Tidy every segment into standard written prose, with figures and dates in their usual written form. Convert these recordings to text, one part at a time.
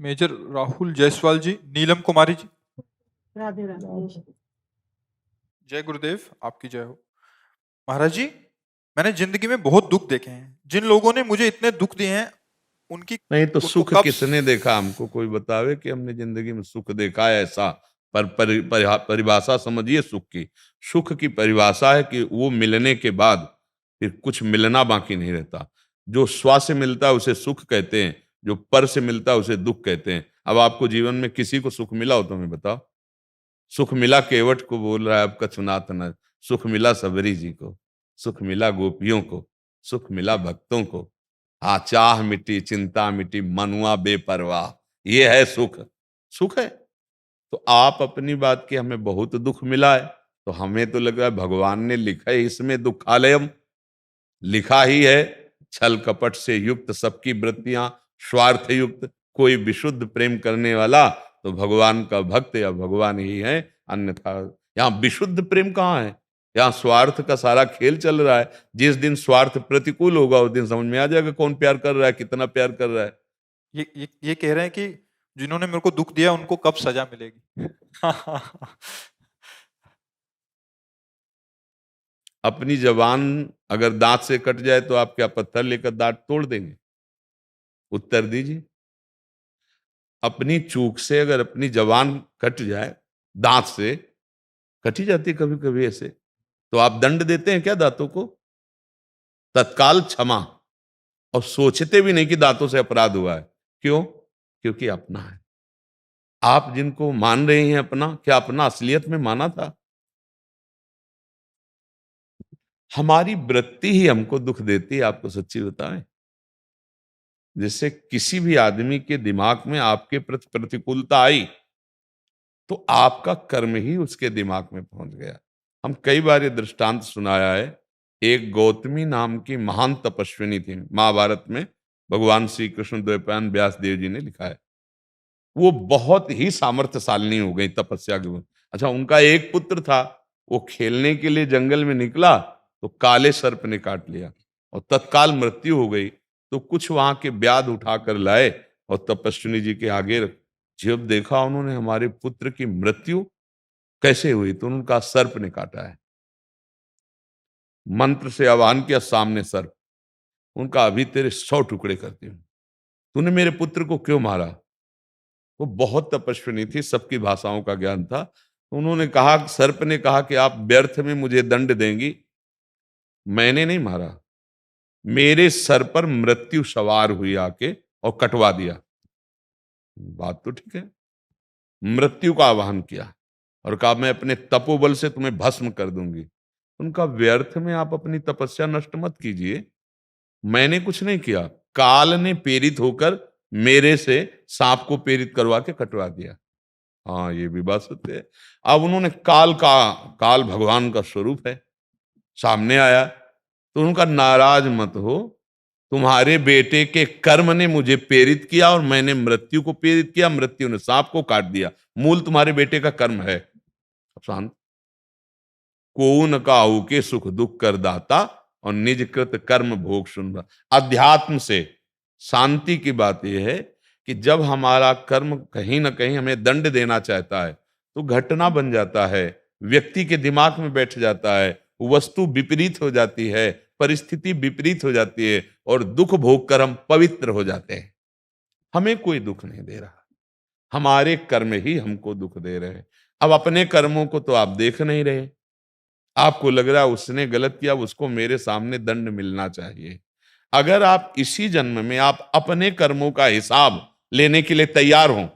Major Rahul Jaiswal जी, नीलम कुमारी जी। राधे राधे। जय गुरुदेव, आपकी जय हो। महाराज जी, मैंने जिंदगी में बहुत दुख देखे हैं। जिन लोगों ने मुझे इतने दुख दिए हैं उनकी नहीं तो उनको सुख कब किसने देखा? हमको कोई बतावे कि हमने जिंदगी में सुख देखा है ऐसा। परिभाषा समझिए सुख की। सुख की परिभाषा है कि वो मिलने के बाद फिर कुछ मिलना बाकी नहीं रहता। जो स्व से मिलता है उसे सुख कहते हैं, जो पर से मिलता है उसे दुख कहते हैं। अब आपको जीवन में किसी को सुख मिला हो तो हमें बताओ। सुख मिला केवट को, बोल रहा है अब कछुनाथ न। सुख मिला सबरी जी को, सुख मिला गोपियों को, सुख मिला भक्तों को। हाँ, चाह मिटी, चिंता मिटी, मनुआ बेपरवाह, ये है सुख। सुख है तो आप अपनी बात की हमें बहुत दुख मिला है, तो हमें तो लग रहा है भगवान ने लिखा है इसमें दुखालयम। लिखा ही है छल कपट से युक्त सबकी वृत्तियां, स्वार्थ युक्त। कोई विशुद्ध प्रेम करने वाला तो भगवान का भक्त या भगवान ही है, अन्यथा यहाँ विशुद्ध प्रेम कहाँ है? यहाँ स्वार्थ का सारा खेल चल रहा है। जिस दिन स्वार्थ प्रतिकूल होगा उस दिन समझ में आ जाएगा कौन प्यार कर रहा है, कितना प्यार कर रहा है। ये कह रहे हैं कि जिन्होंने मेरे को दुख दिया उनको कब सजा मिलेगी? अपनी जबान अगर दांत से कट जाए तो आप क्या पत्थर लेकर दांत तोड़ देंगे? उत्तर दीजिए। अपनी चूक से अगर अपनी जबान कट जाए, दांत से कटी जाती है कभी कभी ऐसे, तो आप दंड देते हैं क्या दांतों को? तत्काल क्षमा, और सोचते भी नहीं कि दांतों से अपराध हुआ है। क्यों? क्योंकि अपना है। आप जिनको मान रहे हैं अपना, क्या अपना असलियत में माना था? हमारी वृत्ति ही हमको दुख देती है, आपको सच्ची बताएं। जैसे किसी भी आदमी के दिमाग में आपके प्रति प्रतिकूलता आई तो आपका कर्म ही उसके दिमाग में पहुंच गया। हम कई बार ये दृष्टांत सुनाया है। एक गौतमी नाम की महान तपस्विनी थी, महाभारत में भगवान श्री कृष्ण द्वैपायन व्यास देव जी ने लिखा है। वो बहुत ही सामर्थ्यशालिनी हो गई तपस्या के बाद। अच्छा, उनका एक पुत्र था, वो खेलने के लिए जंगल में निकला तो काले सर्प ने काट लिया और तत्काल मृत्यु हो गई। तो कुछ वहां के व्याध उठाकर लाए और तपस्विनी जी के आगे जब देखा उन्होंने हमारे पुत्र की मृत्यु कैसे हुई, तो उनका सर्प ने काटा है। मंत्र से आह्वान किया, सामने सर्प। उनका अभी तेरे 100 टुकड़े करती हूं, तूने मेरे पुत्र को क्यों मारा? वो बहुत तपस्विनी थी, सबकी भाषाओं का ज्ञान था। उन्होंने कहा, सर्प ने कहा कि आप व्यर्थ में मुझे दंड देंगी। मैंने नहीं मारा, मेरे सर पर मृत्यु सवार हुई आके और कटवा दिया। बात तो ठीक है। मृत्यु का आह्वान किया और कहा मैं अपने तपोबल से तुम्हें भस्म कर दूंगी। उनका व्यर्थ में आप अपनी तपस्या नष्ट मत कीजिए। मैंने कुछ नहीं किया, काल ने प्रेरित होकर मेरे से सांप को प्रेरित करवा के कटवा दिया। हाँ, ये भी बात सत्य है। अब उन्होंने काल भगवान का स्वरूप है, सामने आया तो उनका नाराज मत हो, तुम्हारे बेटे के कर्म ने मुझे प्रेरित किया और मैंने मृत्यु को प्रेरित किया, मृत्यु ने सांप को काट दिया। मूल तुम्हारे बेटे का कर्म है। शांत। को न काहू के सुख दुख कर दाता और निज कृत कर्म भोग सुन रहा। अध्यात्म से शांति की बात यह है कि जब हमारा कर्म कहीं ना कहीं हमें दंड देना चाहता है तो घटना बन जाता है, व्यक्ति के दिमाग में बैठ जाता है, वस्तु विपरीत हो जाती है, परिस्थिति विपरीत हो जाती है और दुख भोग कर हम पवित्र हो जाते हैं। हमें कोई दुख नहीं दे रहा, हमारे कर्म ही हमको दुख दे रहे हैं। अब अपने कर्मों को तो आप देख नहीं रहे, आपको लग रहा है उसने गलत किया, उसको मेरे सामने दंड मिलना चाहिए। अगर आप इसी जन्म में आप अपने कर्मों का हिसाब लेने के लिए तैयार हो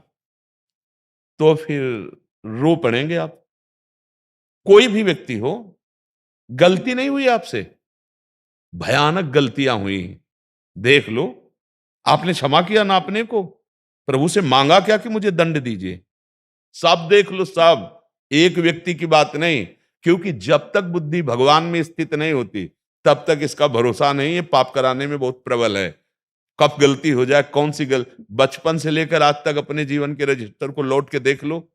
तो फिर रो पड़ेंगे आप। कोई भी व्यक्ति हो, गलती नहीं हुई आपसे, भयानक गलतियां हुई, देख लो। आपने क्षमा किया ना अपने को, प्रभु से मांगा क्या कि मुझे दंड दीजिए? सब देख लो, सब, एक व्यक्ति की बात नहीं। क्योंकि जब तक बुद्धि भगवान में स्थित नहीं होती तब तक इसका भरोसा नहीं है, पाप कराने में बहुत प्रबल है। कब गलती हो जाए, कौन सी गलती, बचपन से लेकर आज तक अपने जीवन के रजिस्टर को लौट के देख लो।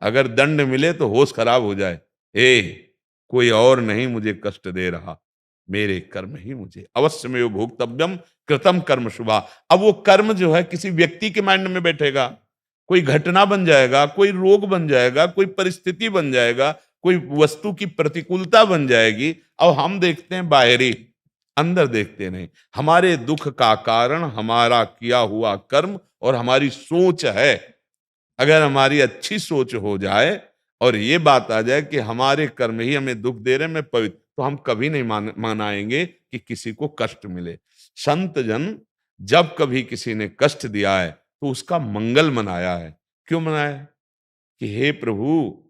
अगर दंड मिले तो होश खराब हो जाए, ए कोई और नहीं मुझे कष्ट दे रहा, मेरे कर्म ही मुझे अवश्यमेव भोक्तव्यम कृतम कर्म शुभा। अब वो कर्म जो है किसी व्यक्ति के माइंड में बैठेगा, कोई घटना बन जाएगा, कोई रोग बन जाएगा, कोई परिस्थिति बन जाएगा, कोई वस्तु की प्रतिकूलता बन जाएगी। अब हम देखते हैं बाहरी, अंदर देखते नहीं। हमारे दुख का कारण हमारा किया हुआ कर्म और हमारी सोच है। अगर हमारी अच्छी सोच हो जाए और ये बात आ जाए कि हमारे कर्म ही हमें दुख दे रहे, मैं पवित्र, तो हम कभी नहीं मनाएंगे कि किसी को कष्ट मिले। संत जन जब कभी किसी ने कष्ट दिया है तो उसका मंगल मनाया है। क्यों मनाया है? कि हे प्रभु,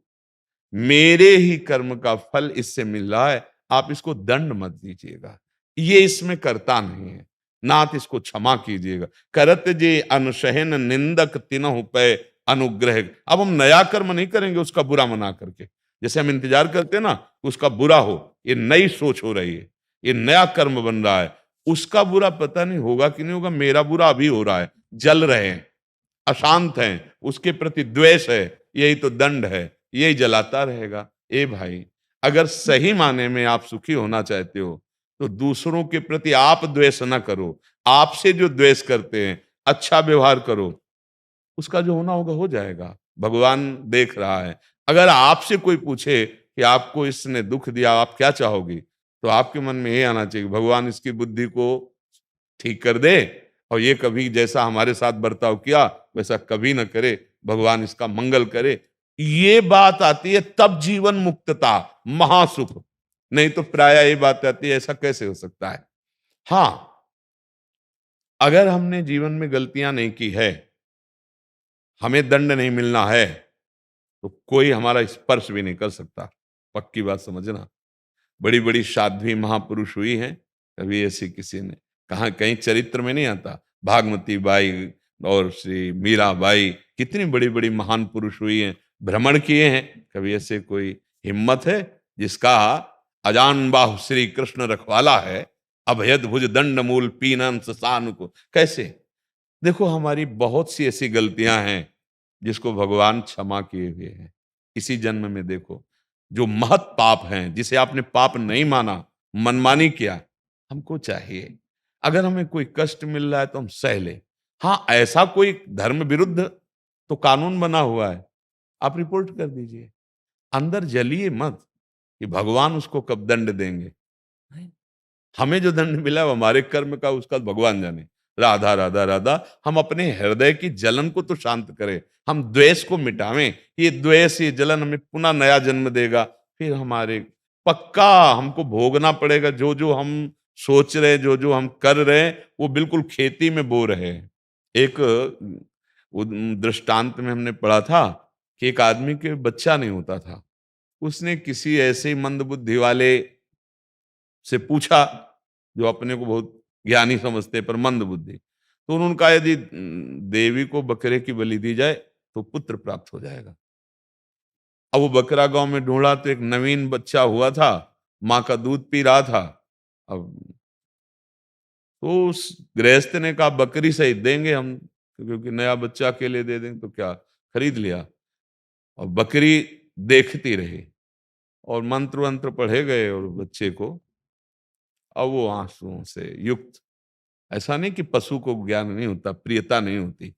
मेरे ही कर्म का फल इससे मिल रहा है, आप इसको दंड मत दीजिएगा, ये इसमें करता नहीं है, नाथ इसको क्षमा कीजिएगा। करत जे अनुशहन निंदक तिनहु पे अनुग्रह। अब हम नया कर्म नहीं करेंगे उसका बुरा मना करके, जैसे हम इंतजार करते हैं ना उसका बुरा हो, ये नई सोच हो रही है, ये नया कर्म बन रहा है, उसका बुरा पता नहीं होगा कि नहीं होगा, मेरा बुरा अभी हो रहा है, जल रहे हैं, अशांत हैं, उसके प्रति द्वेष है, यही तो दंड है, यही जलाता रहेगा। ए भाई, अगर सही माने में आप सुखी होना चाहते हो तो दूसरों के प्रति आप द्वेष ना करो, आपसे जो द्वेष करते हैं अच्छा व्यवहार करो, उसका जो होना होगा हो जाएगा। भगवान देख रहा है। अगर आपसे कोई पूछे कि आपको इसने दुख दिया, आप क्या चाहोगी, तो आपके मन में ये आना चाहिए, भगवान इसकी बुद्धि को ठीक कर दे और ये कभी जैसा हमारे साथ बर्ताव किया वैसा कभी न करे, भगवान इसका मंगल करे। ये बात आती है तब जीवन मुक्तता, महासुख। नहीं तो प्राय ये बात आती है ऐसा कैसे हो सकता है। हाँ, अगर हमने जीवन में गलतियां नहीं की है, हमें दंड नहीं मिलना है, तो कोई हमारा स्पर्श भी नहीं कर सकता। पक्की बात समझना। बड़ी बड़ी साध्वी महापुरुष हुई हैं, कभी ऐसी किसी ने कहा, कहीं चरित्र में नहीं आता, भागमती बाई और श्री मीराबाई कितनी बड़ी बड़ी महान पुरुष हुई हैं, भ्रमण किए हैं, कभी ऐसे कोई हिम्मत है जिसका अजान बाहु श्री कृष्ण रखवाला है, अभयद भुज दंड मूल पीनन ससान को। कैसे? देखो, हमारी बहुत सी ऐसी गलतियां हैं जिसको भगवान क्षमा किए हुए हैं। इसी जन्म में देखो, जो महत पाप हैं, जिसे आपने पाप नहीं माना, मनमानी किया, हमको चाहिए अगर हमें कोई कष्ट मिल रहा है तो हम सह ले। हाँ, ऐसा कोई धर्म विरुद्ध तो कानून बना हुआ है, आप रिपोर्ट कर दीजिए, अंदर जलिए मत कि भगवान उसको कब दंड देंगे। नहीं। हमें जो दंड मिला वो हमारे कर्म का, उसका भगवान जाने। राधा राधा राधा, हम अपने हृदय की जलन को तो शांत करें, हम द्वेष को मिटावें। ये द्वेष, ये जलन हमें पुनः नया जन्म देगा, फिर हमारे पक्का हमको भोगना पड़ेगा। जो जो हम सोच रहे, जो जो हम कर रहे हैं, वो बिल्कुल खेती में बो रहे हैं। एक दृष्टांत में हमने पढ़ा था कि एक आदमी के बच्चा नहीं होता था, उसने किसी ऐसे मंदबुद्धि वाले से पूछा जो अपने को बहुत ज्ञानी समझते पर मंद बुद्धि, तो उन्होंने कहा यदि देवी को बकरे की बलि दी जाए तो पुत्र प्राप्त हो जाएगा। अब वो बकरा गांव में ढूंढा तो एक नवीन बच्चा हुआ था, माँ का दूध पी रहा था। अब तो उस गृहस्थ ने कहा बकरी सहित देंगे हम, क्योंकि नया बच्चा अकेले दे देंगे तो क्या, खरीद लिया। और बकरी देखती रही और मंत्र वंत्र पढ़े गए और बच्चे को, अब वो आंसुओं से युक्त, ऐसा नहीं कि पशु को ज्ञान नहीं होता, प्रियता नहीं होती,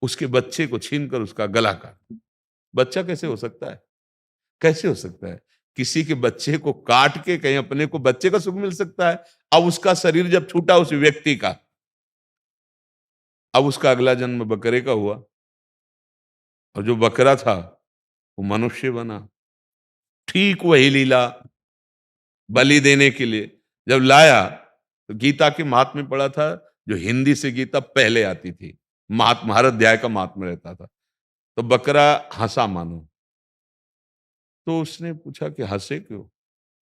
उसके बच्चे को छीनकर उसका गला काट। बच्चा कैसे हो सकता है? कैसे हो सकता है? किसी के बच्चे को काट के कहीं अपने को बच्चे का सुख मिल सकता है? अब उसका शरीर जब छूटा उस व्यक्ति का, अब उसका अगला जन्म बकरे का हुआ और जो बकरा था वो मनुष्य बना। ठीक वही लीला बलि देने के लिए जब लाया तो गीता के महात्म्य में पढ़ा था, जो हिंदी से गीता पहले आती थी, महात्मा हर अध्याय का महात्मा रहता था, तो बकरा हंसा मानो। तो उसने पूछा कि हंसे क्यों?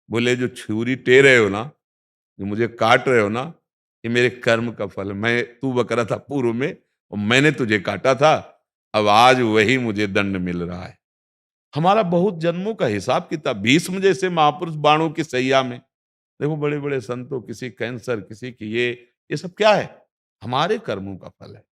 बोले जो छुरी टेर रहे हो ना, जो मुझे काट रहे हो ना, ये मेरे कर्म का फल है। तू बकरा था पूर्व में और मैंने तुझे काटा था, अब आज वही मुझे दंड मिल रहा है। हमारा बहुत जन्मों का हिसाब किताब, भीष्म जैसे महापुरुष बाणों की सैया में, देखो बड़े बड़े संतों, किसी कैंसर, किसी की ये सब क्या है? हमारे कर्मों का फल है।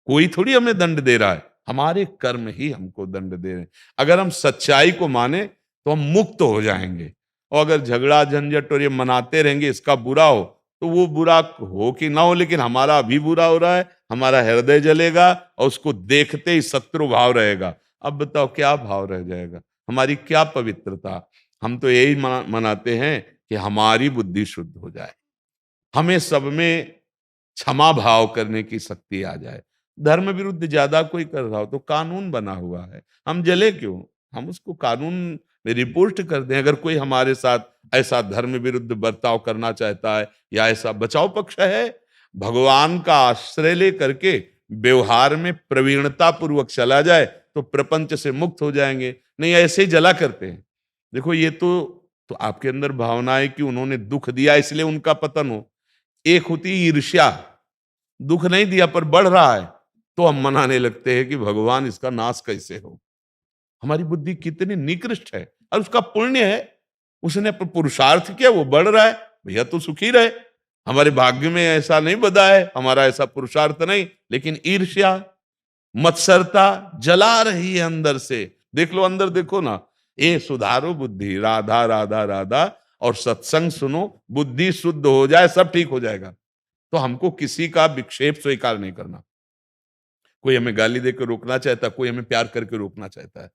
कोई थोड़ी हमें दंड दे रहा है, हमारे कर्म ही हमको दंड दे रहे हैं। अगर हम सच्चाई को माने तो हम मुक्त हो जाएंगे। और अगर झगड़ा झंझट और ये मनाते रहेंगे इसका बुरा हो, तो वो बुरा हो कि ना हो, लेकिन हमारा अभी बुरा हो रहा है, हमारा हृदय जलेगा और उसको देखते ही शत्रु भाव रहेगा। अब बताओ क्या भाव रह जाएगा, हमारी क्या पवित्रता। हम तो यही मनाते हैं कि हमारी बुद्धि शुद्ध हो जाए, हमें सब में क्षमा भाव करने की शक्ति आ जाए। धर्म विरुद्ध ज्यादा कोई कर रहा हो तो कानून बना हुआ है, हम जले क्यों, हम उसको कानून में रिपोर्ट कर दें। अगर कोई हमारे साथ ऐसा धर्म विरुद्ध बर्ताव करना चाहता है या ऐसा, बचाव पक्ष है, भगवान का आश्रय ले करके व्यवहार में प्रवीणता पूर्वक चला जाए तो प्रपंच से मुक्त हो जाएंगे। नहीं ऐसे ही जला करते हैं। देखो ये तो आपके अंदर भावना है कि उन्होंने दुख दिया इसलिए उनका पतन हो। एक होती ईर्ष्या, दुख नहीं दिया पर बढ़ रहा है तो हम मनाने लगते हैं कि भगवान इसका नाश कैसे हो। हमारी बुद्धि कितनी निकृष्ट है, और उसका पुण्य है, उसने पुरुषार्थ किया, वो बढ़ रहा है, भैया तो सुखी रहे। हमारे भाग्य में ऐसा नहीं बधा है, हमारा ऐसा पुरुषार्थ नहीं, लेकिन ईर्ष्या मत्सरता जला रही है अंदर से। देख लो अंदर, देखो ना, ये सुधारो बुद्धि, राधा राधा राधा, और सत्संग सुनो, बुद्धि शुद्ध हो जाए, सब ठीक हो जाएगा। तो हमको किसी का विक्षेप स्वीकार नहीं करना। कोई हमें गाली देकर रोकना चाहता, कोई हमें प्यार करके रोकना चाहता है।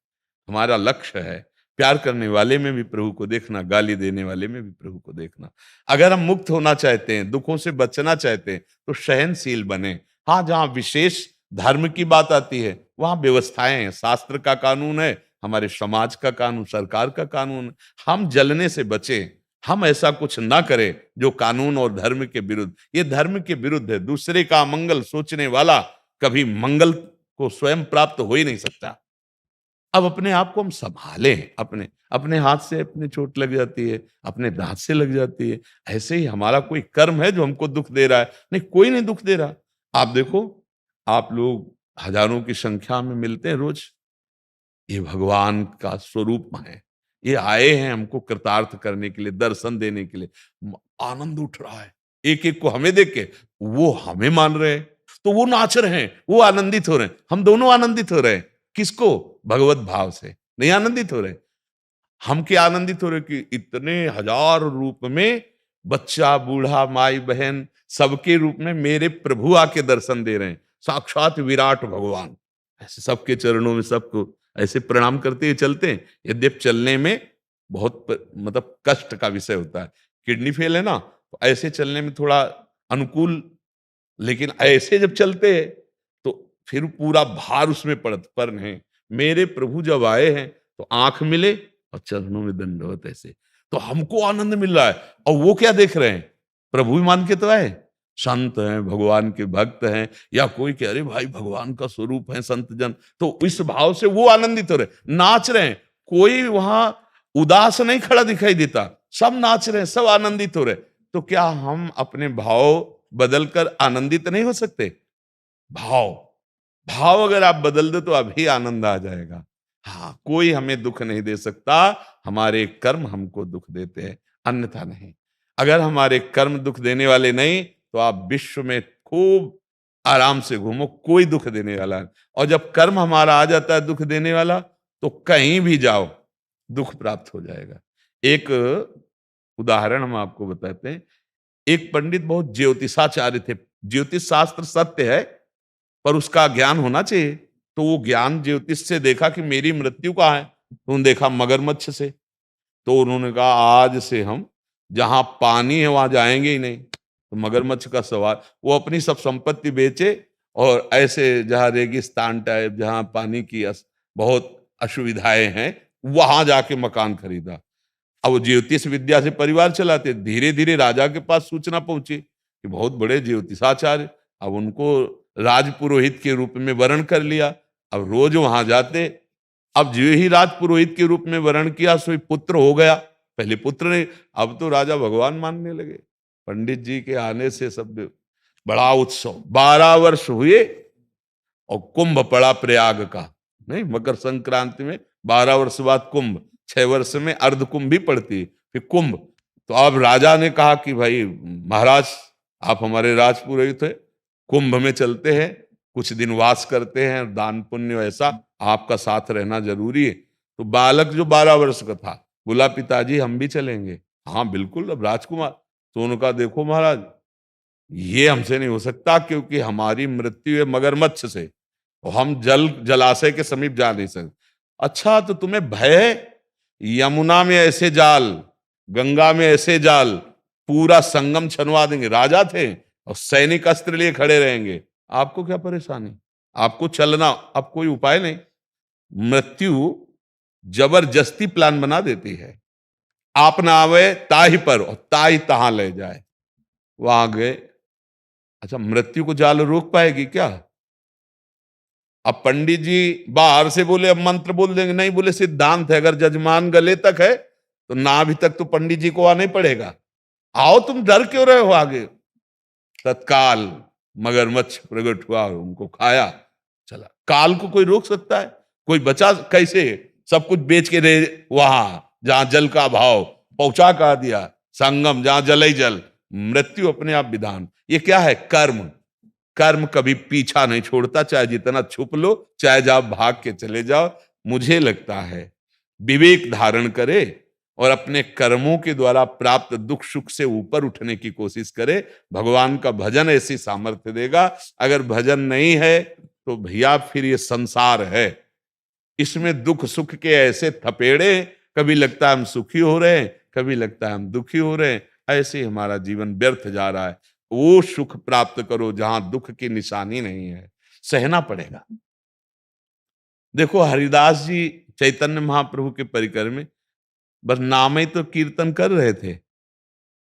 हमारा लक्ष्य है प्यार करने वाले में भी प्रभु को देखना, गाली देने वाले में भी प्रभु को देखना। अगर हम मुक्त होना चाहते हैं, दुखों से बचना चाहते हैं, तो सहनशील बने। हाँ, जहां विशेष धर्म की बात आती है वहां व्यवस्थाएं हैं, शास्त्र का कानून है, हमारे समाज का कानून, सरकार का कानून है। हम जलने से बचें, हम ऐसा कुछ ना करें जो कानून और धर्म के विरुद्ध। ये धर्म के विरुद्ध है। दूसरे का मंगल सोचने वाला कभी मंगल को स्वयं प्राप्त हो ही नहीं सकता। अब अपने आप को हम संभालें, अपने अपने हाथ से अपने चोट लग जाती है, अपने दांत से लग जाती है। ऐसे ही हमारा कोई कर्म है जो हमको दुख दे रहा है? नहीं, कोई नहीं दुख दे रहा। आप देखो, आप लोग हजारों की संख्या में मिलते हैं रोज, ये भगवान का स्वरूप है। ये आए हैं हमको कृतार्थ करने के लिए, दर्शन देने के लिए। आनंद उठ रहा है एक एक को हमें देख के, वो हमें मान रहे हैं, तो वो नाच रहे हैं, वो आनंदित हो रहे हैं, हम दोनों आनंदित हो रहे हैं। किसको? भगवत भाव से। नहीं आनंदित हो रहे, हम क्या आनंदित हो रहे कि इतने हजार रूप में बच्चा बूढ़ा माई बहन सबके रूप में मेरे प्रभु आके दर्शन दे रहे हैं, साक्षात विराट भगवान। ऐसे सबके चरणों में सबको ऐसे प्रणाम करते हुए चलते हैं। यद्यप चलने में बहुत मतलब कष्ट का विषय होता है, किडनी फेल है ना, तो ऐसे चलने में थोड़ा अनुकूल, लेकिन ऐसे जब चलते हैं तो फिर पूरा भार उसमें पर नहीं। मेरे प्रभु जब आए हैं तो आंख मिले और चरणों में दंडवत, ऐसे तो हमको आनंद मिल रहा है। और वो क्या देख रहे हैं? प्रभु ही मान के तो आए, संत हैं, भगवान के भक्त हैं, या कोई कह रहे भाई भगवान का स्वरूप है संत जन, तो इस भाव से वो आनंदित हो रहे, नाच रहे हैं। कोई वहां उदास नहीं खड़ा दिखाई देता, सब नाच रहे हैं, सब आनंदित हो रहे। तो क्या हम अपने भाव बदलकर आनंदित नहीं हो सकते? भाव भाव अगर आप बदल दो तो अभी आनंद आ जाएगा। हाँ, कोई हमें दुख नहीं दे सकता, हमारे कर्म हमको दुख देते हैं, अन्यथा नहीं। अगर हमारे कर्म दुख देने वाले नहीं तो आप विश्व में खूब आराम से घूमो, कोई दुख देने वाला नहीं। और जब कर्म हमारा आ जाता है दुख देने वाला, तो कहीं भी जाओ दुख प्राप्त हो जाएगा। एक उदाहरण हम आपको बताते हैं। एक पंडित बहुत ज्योतिषाचार्य थे। ज्योतिष शास्त्र सत्य है पर उसका ज्ञान होना चाहिए। तो वो ज्ञान ज्योतिष से देखा कि मेरी मृत्यु कहाँ है, तो उन्होंने देखा मगरमच्छ से। तो उन्होंने कहा आज से हम जहां पानी है वहां जाएंगे ही नहीं। तो मगरमच्छ का सवाल, वो अपनी सब संपत्ति बेचे और ऐसे जहां रेगिस्तान टाइप, जहां पानी की बहुत असुविधाएं हैं, वहां जाके मकान खरीदा। अब वो ज्योतिष विद्या से परिवार चलाते। धीरे धीरे राजा के पास सूचना पहुंची कि बहुत बड़े ज्योतिषाचार्य, अब उनको राजपुरोहित के रूप में वर्ण कर लिया। अब रोज वहां जाते। अब जो ही राजपुरोहित के रूप में वर्ण किया सो पुत्र हो गया। पहले पुत्र नहीं, अब तो राजा भगवान मानने लगे। पंडित जी के आने से सब बड़ा उत्सव। 12 वर्ष हुए और कुंभ पड़ा प्रयाग का। नहीं, मकर संक्रांति में 12 वर्ष बाद कुंभ, 6 वर्ष में अर्ध कुंभ भी पड़ती है, फिर कुंभ। तो अब राजा ने कहा कि भाई महाराज, आप हमारे राजपुरोहित है, कुंभ में चलते हैं, कुछ दिन वास करते हैं, दान पुण्य ऐसा, आपका साथ रहना जरूरी है। तो बालक जो 12 वर्ष का था बोला पिताजी हम भी चलेंगे। हाँ बिल्कुल। अब राजकुमार तो उनका देखो महाराज, ये हमसे नहीं हो सकता क्योंकि हमारी मृत्यु है मगरमच्छ से और हम जलाशय के समीप जा नहीं सकते। अच्छा तो तुम्हें भय है? यमुना में ऐसे जाल, गंगा में ऐसे जाल, पूरा संगम छनवा देंगे। राजा थे और सैनिक अस्त्र लिए खड़े रहेंगे, आपको क्या परेशानी? आपको चलना, अब कोई उपाय नहीं। मृत्यु जबरदस्ती प्लान बना देती है। आप ना आवे ताही पर और ताही तहां ले जाए, वहां गए। अच्छा मृत्यु को जाल रोक पाएगी क्या? अब पंडित जी बाहर से बोले अब मंत्र बोल देंगे, नहीं, बोले सिद्धांत है, अगर जजमान गले तक है तो नाभि तक तो पंडित जी को आना ही पड़ेगा। आओ, तुम डर क्यों रहे हो? आगे तत्काल मगरमच्छ प्रकट हुआ, उनको खाया, चला। काल को कोई रोक सकता है? कोई बचा कैसे? सब कुछ बेच के दे, वहां जहां जल का अभाव पहुंचा का दिया, संगम जहां जल ही जल। मृत्यु अपने आप विधान। ये क्या है? कर्म। कर्म कभी पीछा नहीं छोड़ता, चाहे जितना छुप लो, चाहे जब भाग के चले जाओ। मुझे लगता है विवेक धारण करे और अपने कर्मों के द्वारा प्राप्त दुख सुख से ऊपर उठने की कोशिश करे। भगवान का भजन ऐसी सामर्थ्य देगा। अगर भजन नहीं है तो भैया फिर ये संसार है, इसमें दुख सुख के ऐसे थपेड़े, कभी लगता है हम सुखी हो रहे हैं, कभी लगता है हम दुखी हो रहे हैं। ऐसे ही हमारा जीवन व्यर्थ जा रहा है। वो सुख प्राप्त करो जहां दुख की निशानी नहीं है। सहना पड़ेगा। देखो हरिदास जी चैतन्य महाप्रभु के परिकर में बस नाम ही तो कीर्तन कर रहे थे,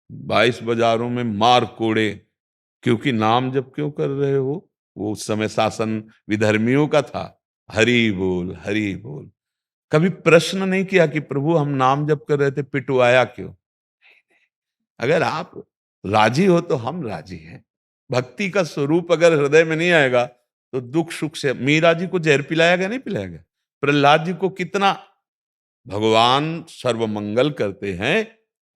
22 बाजारों में मार कोड़े, क्योंकि नाम जब क्यों कर रहे हो? वो उस समय शासन विधर्मियों का था। हरि बोल, हरि बोल। कभी प्रश्न नहीं किया कि प्रभु हम नाम जब कर रहे थे, पिटवाया क्यों? अगर आप राजी हो तो हम राजी हैं। भक्ति का स्वरूप अगर हृदय में नहीं आएगा तो दुख सुख से। मीरा जी को जहर पिलाया गया, नहीं पिलाया गया? प्रहलाद जी को कितना? भगवान सर्वमंगल करते हैं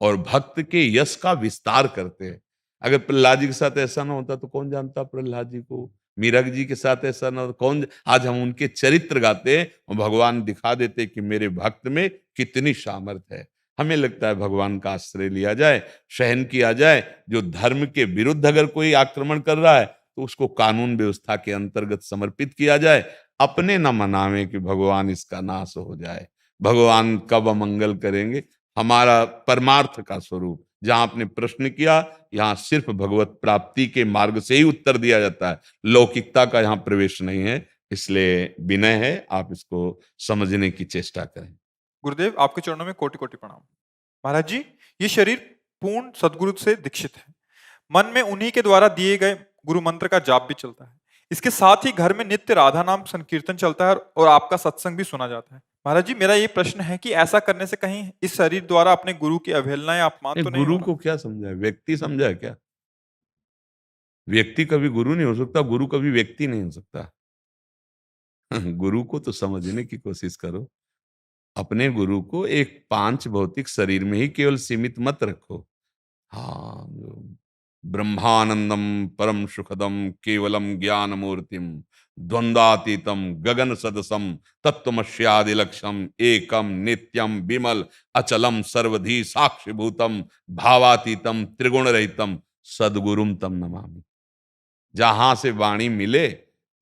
और भक्त के यश का विस्तार करते हैं। अगर प्रहलाद जी के साथ ऐसा ना होता तो कौन जानता प्रहलाद जी को? मीरा जी के साथ ऐसा ना होता कौन? आज हम उनके चरित्र गाते हैं और भगवान दिखा देते कि मेरे भक्त में कितनी सामर्थ्य है। हमें लगता है भगवान का आश्रय लिया जाए, सहन किया जाए। जो धर्म के विरुद्ध अगर कोई आक्रमण कर रहा है तो उसको कानून व्यवस्था के अंतर्गत समर्पित किया जाए। अपने न मनावे कि भगवान इसका नाश हो जाए। भगवान कब अमंगल करेंगे? हमारा परमार्थ का स्वरूप, जहां आपने प्रश्न किया, यहां सिर्फ भगवत प्राप्ति के मार्ग से ही उत्तर दिया जाता है। लौकिकता का यहां प्रवेश नहीं है। इसलिए विनय है, आप इसको समझने की चेष्टा करें। गुरुदेव आपके चरणों में कोटि कोटि प्रणाम। महाराज जी, ये शरीर पूर्ण सदगुरु से दीक्षित है। मन में उन्हीं के द्वारा दिए गए गुरु मंत्र का जाप भी चलता है। इसके साथ ही घर में नित्य राधा नाम संकीर्तन चलता है और आपका सत्संग भी सुना जाता है। महाराज जी, मेरा ये प्रश्न है कि ऐसा करने से कहीं इस शरीर द्वारा अपने गुरु की अवहेलना या अपमान तो नहीं गुरु होना? को क्या समझा है? व्यक्ति समझा है क्या? व्यक्ति कभी गुरु नहीं हो सकता, गुरु कभी व्यक्ति नहीं हो सकता। गुरु को तो समझने की कोशिश करो। अपने गुरु को एक पांच भौतिक शरीर में ही केवल सीमित मत रखो। हाँ, ब्रह्मानंदम परम सुखदम केवलम ज्ञान मूर्तिम द्वंद्वातीतम गगन सदसम तत्वमस्यादि लक्ष्यम एकम नित्यम विमल अचलम सर्वधी साक्षिभूतम भावातीतम त्रिगुण रहितम सदगुरुम तम नमामि। जहां से वाणी मिले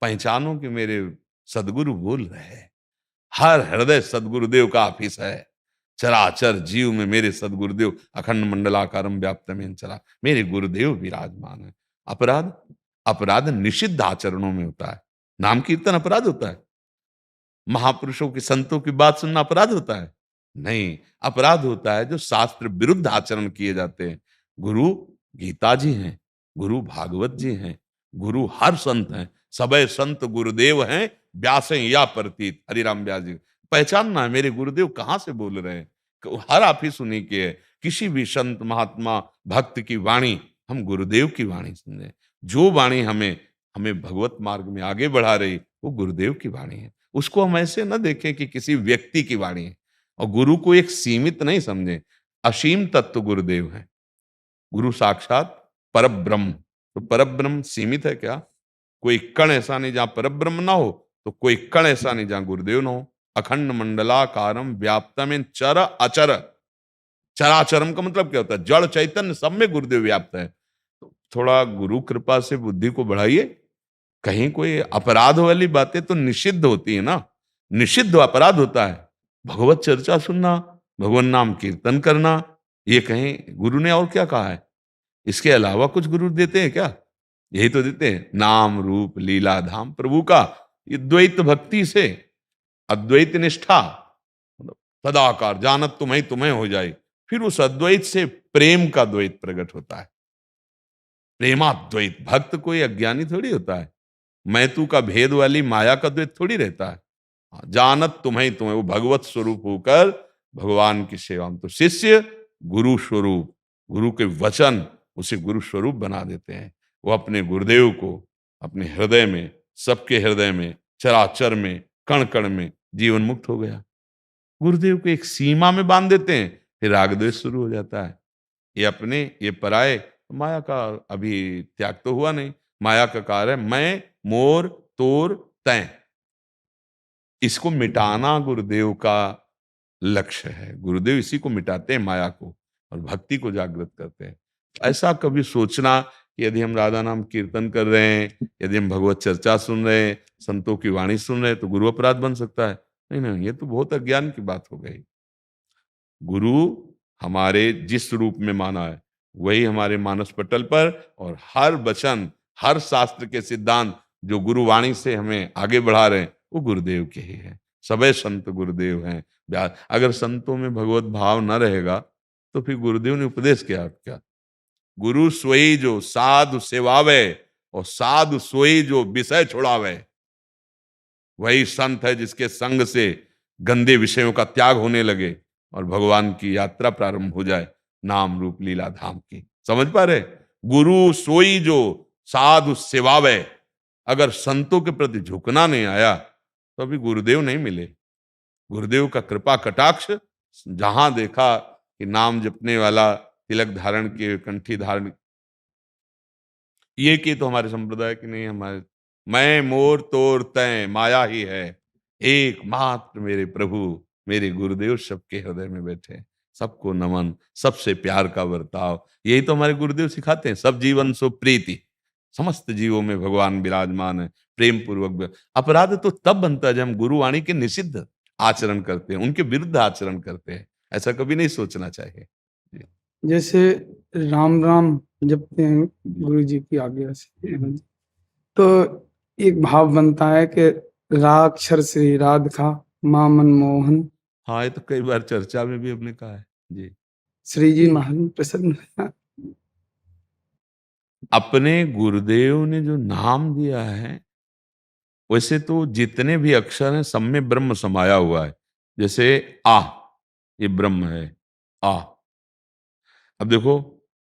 पहचानो कि मेरे सदगुरु बोल रहे हैं। हर हृदय सदगुरुदेव का ऑफिस है। चराचर जीव में मेरे सदगुरुदेव अखंड मंडलाकारम व्याप्तमेन चला, मेरे गुरुदेव विराजमान है। अपराध? अपराध निषिद्ध आचरणों में होता है। नाम कीर्तन अपराध होता है? महापुरुषों की संतों की बात सुनना अपराध होता है? नहीं, अपराध होता है जो शास्त्र विरुद्ध आचरण किए जाते हैं। गुरु गीता जी हैं, गुरु भागवत जी हैं, गुरु हर संत हैं। सबे संत गुरुदेव हैं, व्यासें या प्रतीत। हरिराम व्यास जी पहचानना है मेरे गुरुदेव कहां से बोल रहे हैं। हर आप ही सुनी के है। किसी भी संत महात्मा भक्त की वाणी हम गुरुदेव की वाणी सुने। जो वाणी हमें हमें भगवत मार्ग में आगे बढ़ा रही वो गुरुदेव की वाणी है। उसको हम ऐसे न देखें कि किसी व्यक्ति की वाणी है। और गुरु को एक सीमित नहीं समझें, असीम तत्व गुरुदेव है। गुरु साक्षात परब्रह्म। तो परब्रह्म सीमित है क्या? कोई कण ऐसा नहीं जहां परब्रह्म ना हो, तो कोई कण ऐसा नहीं जहां गुरुदेव ना हो। अखंड मंडलाकारम व्याप्तम चर अचर चराचरम का मतलब क्या होता है? जड़ चैतन्य सब में गुरुदेव व्याप्त है। तो थोड़ा गुरु कृपा से बुद्धि को बढ़ाइए। कहीं कोई अपराध वाली बातें तो निषिद्ध होती है ना, निषिद्ध अपराध होता है। भगवत चर्चा सुनना, भगवान नाम कीर्तन करना, ये कहीं गुरु ने और क्या कहा है? इसके अलावा कुछ गुरु देते हैं क्या? यही तो देते हैं, नाम रूप लीला धाम प्रभु का। ये द्वैत भक्ति से, अद्वैत निष्ठा, मतलब सदाकार जानत तुम्हें तुम्हें हो जाए। फिर उस अद्वैत से प्रेम का द्वैत प्रकट होता है, प्रेमाद्वैत। भक्त कोई अज्ञानी थोड़ी होता है, मैं तू का भेद वाली माया का द्वैत थोड़ी रहता है। हाँ, जानत तुम्हें तुम्हें, वो भगवत स्वरूप होकर भगवान की सेवा में। तो शिष्य गुरु स्वरूप, गुरु के वचन उसे गुरु स्वरूप बना देते हैं। वो अपने गुरुदेव को अपने हृदय में, सबके हृदय में, चराचर में, कण कण में जीवन मुक्त हो गया। गुरुदेव को एक सीमा में बांध देते हैं, फिर राग द्वेष शुरू हो जाता है। ये अपने, ये पराये। माया का अभी त्याग तो हुआ नहीं। माया का कार्य है मैं, मोर, तोर, तैं। इसको मिटाना गुरुदेव का लक्ष्य है। गुरुदेव इसी को मिटाते हैं, माया को, और भक्ति को जागृत करते हैं। ऐसा कभी सोचना कि यदि हम राधा नाम कीर्तन कर रहे हैं, यदि हम भगवत चर्चा सुन रहे हैं, संतों की वाणी सुन रहे हैं, तो गुरु अपराध बन सकता है? नहीं नहीं, ये तो बहुत अज्ञान की बात हो गई। गुरु हमारे जिस रूप में माना है वही हमारे मानस पटल पर, और हर वचन, हर शास्त्र के सिद्धांत जो गुरुवाणी से हमें आगे बढ़ा रहे हैं, वो गुरुदेव के ही है। सबे संत गुरुदेव हैं। अगर संतों में भगवत भाव न रहेगा तो फिर गुरुदेव ने उपदेश किया क्या? गुरु सोई जो साधु सेवावे, और साधु सोई जो विषय छुड़ावे, वही संत है जिसके संग से गंदे विषयों का त्याग होने लगे और भगवान की यात्रा प्रारंभ हो जाए, नाम रूप लीला धाम की। समझ पा रहे? गुरु सोई जो साधु सेवावे। अगर संतों के प्रति झुकना नहीं आया तो अभी गुरुदेव नहीं मिले। गुरुदेव का कृपा कटाक्ष जहां देखा कि नाम जपने वाला, तिलक धारण किए, कंठी धारण, ये की तो हमारे संप्रदाय की नहीं। हमारे मैं मोर तोर तैं माया ही है, एकमात्र मेरे प्रभु मेरे गुरुदेव सबके हृदय में बैठे। सबको नमन, सबसे प्यार का बर्ताव, यही तो हमारे गुरुदेव सिखाते हैं। सब जीवन सो प्रीति, समस्त जीवों में भगवान विराजमान है, प्रेम पूर्वक। अपराध तो तब बनता है जब हम गुरुवाणी के निषिद्ध आचरण करते हैं, उनके विरुद्ध आचरण करते हैं। ऐसा कभी नहीं सोचना चाहिए। जी। जैसे राम राम जपते हैं गुरु जी की आज्ञा से, तो एक भाव बनता है कि राक्षर श्री राधिका मां मनमोहन। हाँ, ये तो कई बार चर्चा में भी हमने कहा है। जी। श्री जी महान प्रसन्न है। अपने गुरुदेव ने जो नाम दिया है, वैसे तो जितने भी अक्षर हैं सब में ब्रह्म समाया हुआ है। जैसे आ, ये ब्रह्म है, आ। अब देखो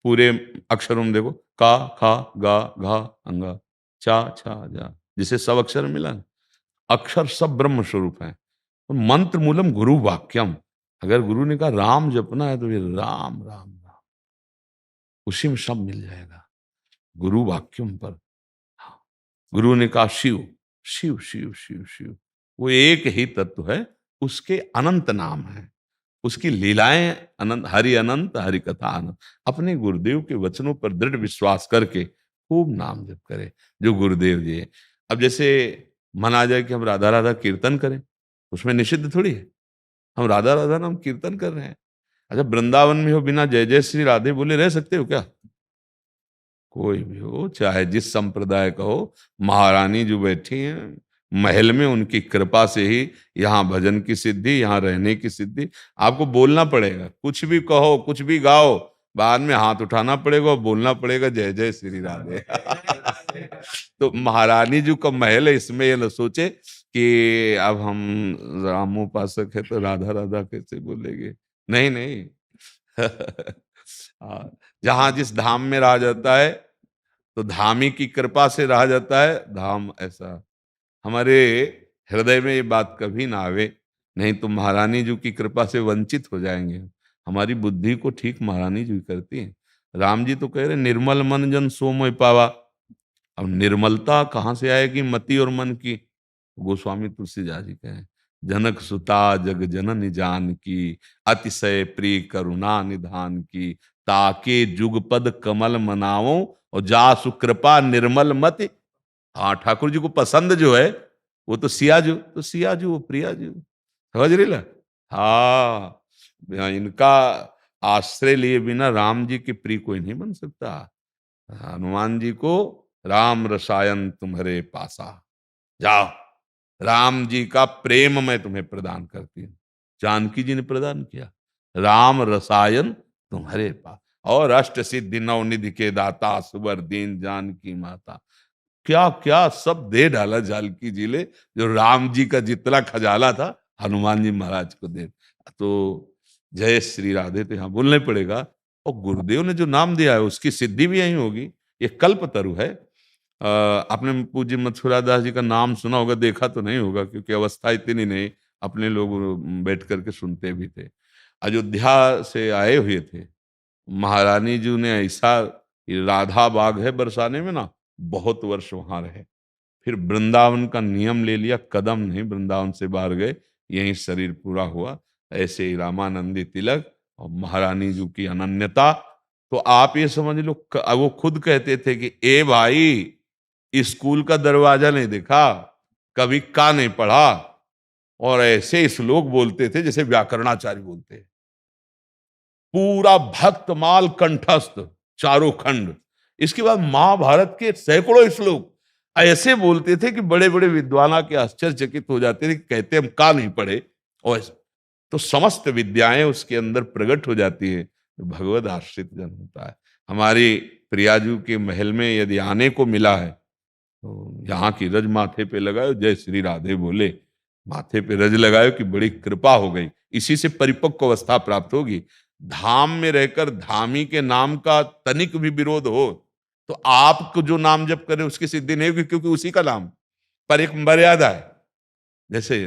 पूरे अक्षरों में देखो, का, खा, गा, घा, अंगा, चा, छा, जा, जिसे सब अक्षर मिला ना, अक्षर सब ब्रह्म स्वरूप है। और मंत्र मूलम गुरु वाक्यम। अगर गुरु ने कहा राम जपना है तो फिर राम राम राम, उसी में सब मिल जाएगा। गुरु वाक्यम पर। हाँ। गुरु ने कहा शिव, शिव शिव शिव शिव, वो एक ही तत्व है, उसके अनंत नाम है, उसकी लीलाएं अनंत, हरि अनंत, हरि कथा अनंत। अपने गुरुदेव के वचनों पर दृढ़ विश्वास करके खूब नाम जप करे जो गुरुदेव जी है। अब जैसे मना जाए कि हम राधा राधा कीर्तन करें, उसमें निषिद्ध थोड़ी है, हम राधा राधा नाम कीर्तन कर रहे हैं। अच्छा, वृंदावन में हो बिना जय जय श्री राधे बोले रह सकते हो क्या? कोई भी हो, चाहे जिस संप्रदाय का हो, महारानी जो बैठी हैं महल में, उनकी कृपा से ही यहाँ भजन की सिद्धि, यहाँ रहने की सिद्धि। आपको बोलना पड़ेगा, कुछ भी कहो, कुछ भी गाओ, बाद में हाथ उठाना पड़ेगा और बोलना पड़ेगा जय जय श्री राधे। तो महारानी जी का महल है, इसमें ये न सोचे कि अब हम रामोपासक है तो राधा राधा कैसे बोलेंगे। नहीं नहीं। जहां जिस धाम में रहा जाता है तो धामी की कृपा से रहा जाता है धाम। ऐसा हमारे हृदय में ये बात कभी ना आवे, नहीं तो महारानी जी की कृपा से वंचित हो जाएंगे। हमारी बुद्धि को ठीक महारानी जी करती हैं। राम जी तो कह रहे निर्मल मन जन सो मोहि पावा। अब निर्मलता कहाँ से आएगी मति और मन की? गोस्वामी तुलसीदास जी कहे जनक सुता जग जननी जानकी, अतिशय प्रिय करुणा निधान की, ताके जुगपद कमल मनावो और जासु कृपा निर्मल मति। हाँ, ठाकुर जी को पसंद जो है वो तो सियाजू, तो सियाजू वो प्रियाजू, समझ रही ला। हाँ, इनका आश्रय लिए बिना राम जी के प्रिय कोई नहीं बन सकता। हनुमान जी को राम रसायन तुम्हारे पासा, जाओ राम जी का प्रेम मैं तुम्हें प्रदान करती हूँ। जानकी जी ने प्रदान किया, राम रसायन तुम्हारे पास, और अष्ट सिद्धि नवनिधि के दाता, सुबर दीन जानकी माता। क्या क्या सब दे डाला जानकी जी ने, जो राम जी का जितना खजाला था हनुमान जी महाराज को दे। तो जय श्री राधे तो यहाँ बोलने पड़ेगा। और गुरुदेव ने जो नाम दिया है उसकी सिद्धि भी यही होगी। ये कल्प तरु है। आपने पूज्य मथुरा दास जी का नाम सुना होगा, देखा तो नहीं होगा क्योंकि अवस्था इतनी नहीं, अपने लोग बैठ करके सुनते भी थे। अयोध्या से आए हुए थे, महारानी जी ने ऐसा, राधा बाग है बरसाने में ना, बहुत वर्ष वहां रहे। फिर वृंदावन का नियम ले लिया, कदम नहीं वृंदावन से बाहर गए, यहीं शरीर पूरा हुआ। ऐसे ही रामानंदी तिलक और महारानी जी की अनन्यता। तो आप ये समझ लो, वो खुद कहते थे कि ए भाई, स्कूल का दरवाजा नहीं देखा, कभी का नहीं पढ़ा, और ऐसे श्लोक बोलते थे जैसे व्याकरणाचार्य बोलते हैं। पूरा भक्तमाल कंठस्थ, चारों खंड। इसके बाद महाभारत के सैकड़ों श्लोक ऐसे बोलते थे कि बड़े बड़े विद्वान के आश्चर्यचकित हो जाते थे, कहते हम का नहीं पढ़े। और तो समस्त विद्याएं उसके अंदर प्रकट हो जाती है, भगवद आश्रित जन होता है। हमारी प्रियाजू के महल में यदि आने को मिला है तो यहाँ की रज माथे पे लगाओ, जय श्री राधे बोले, माथे पे रज लगाओ कि बड़ी कृपा हो गई। इसी से परिपक्व अवस्था प्राप्त होगी। धाम में रहकर धामी के नाम का तनिक भी विरोध हो तो आपको जो नाम जप करे उसकी सिद्धि नहीं होगी, क्योंकि उसी का नाम, पर एक मर्यादा है। जैसे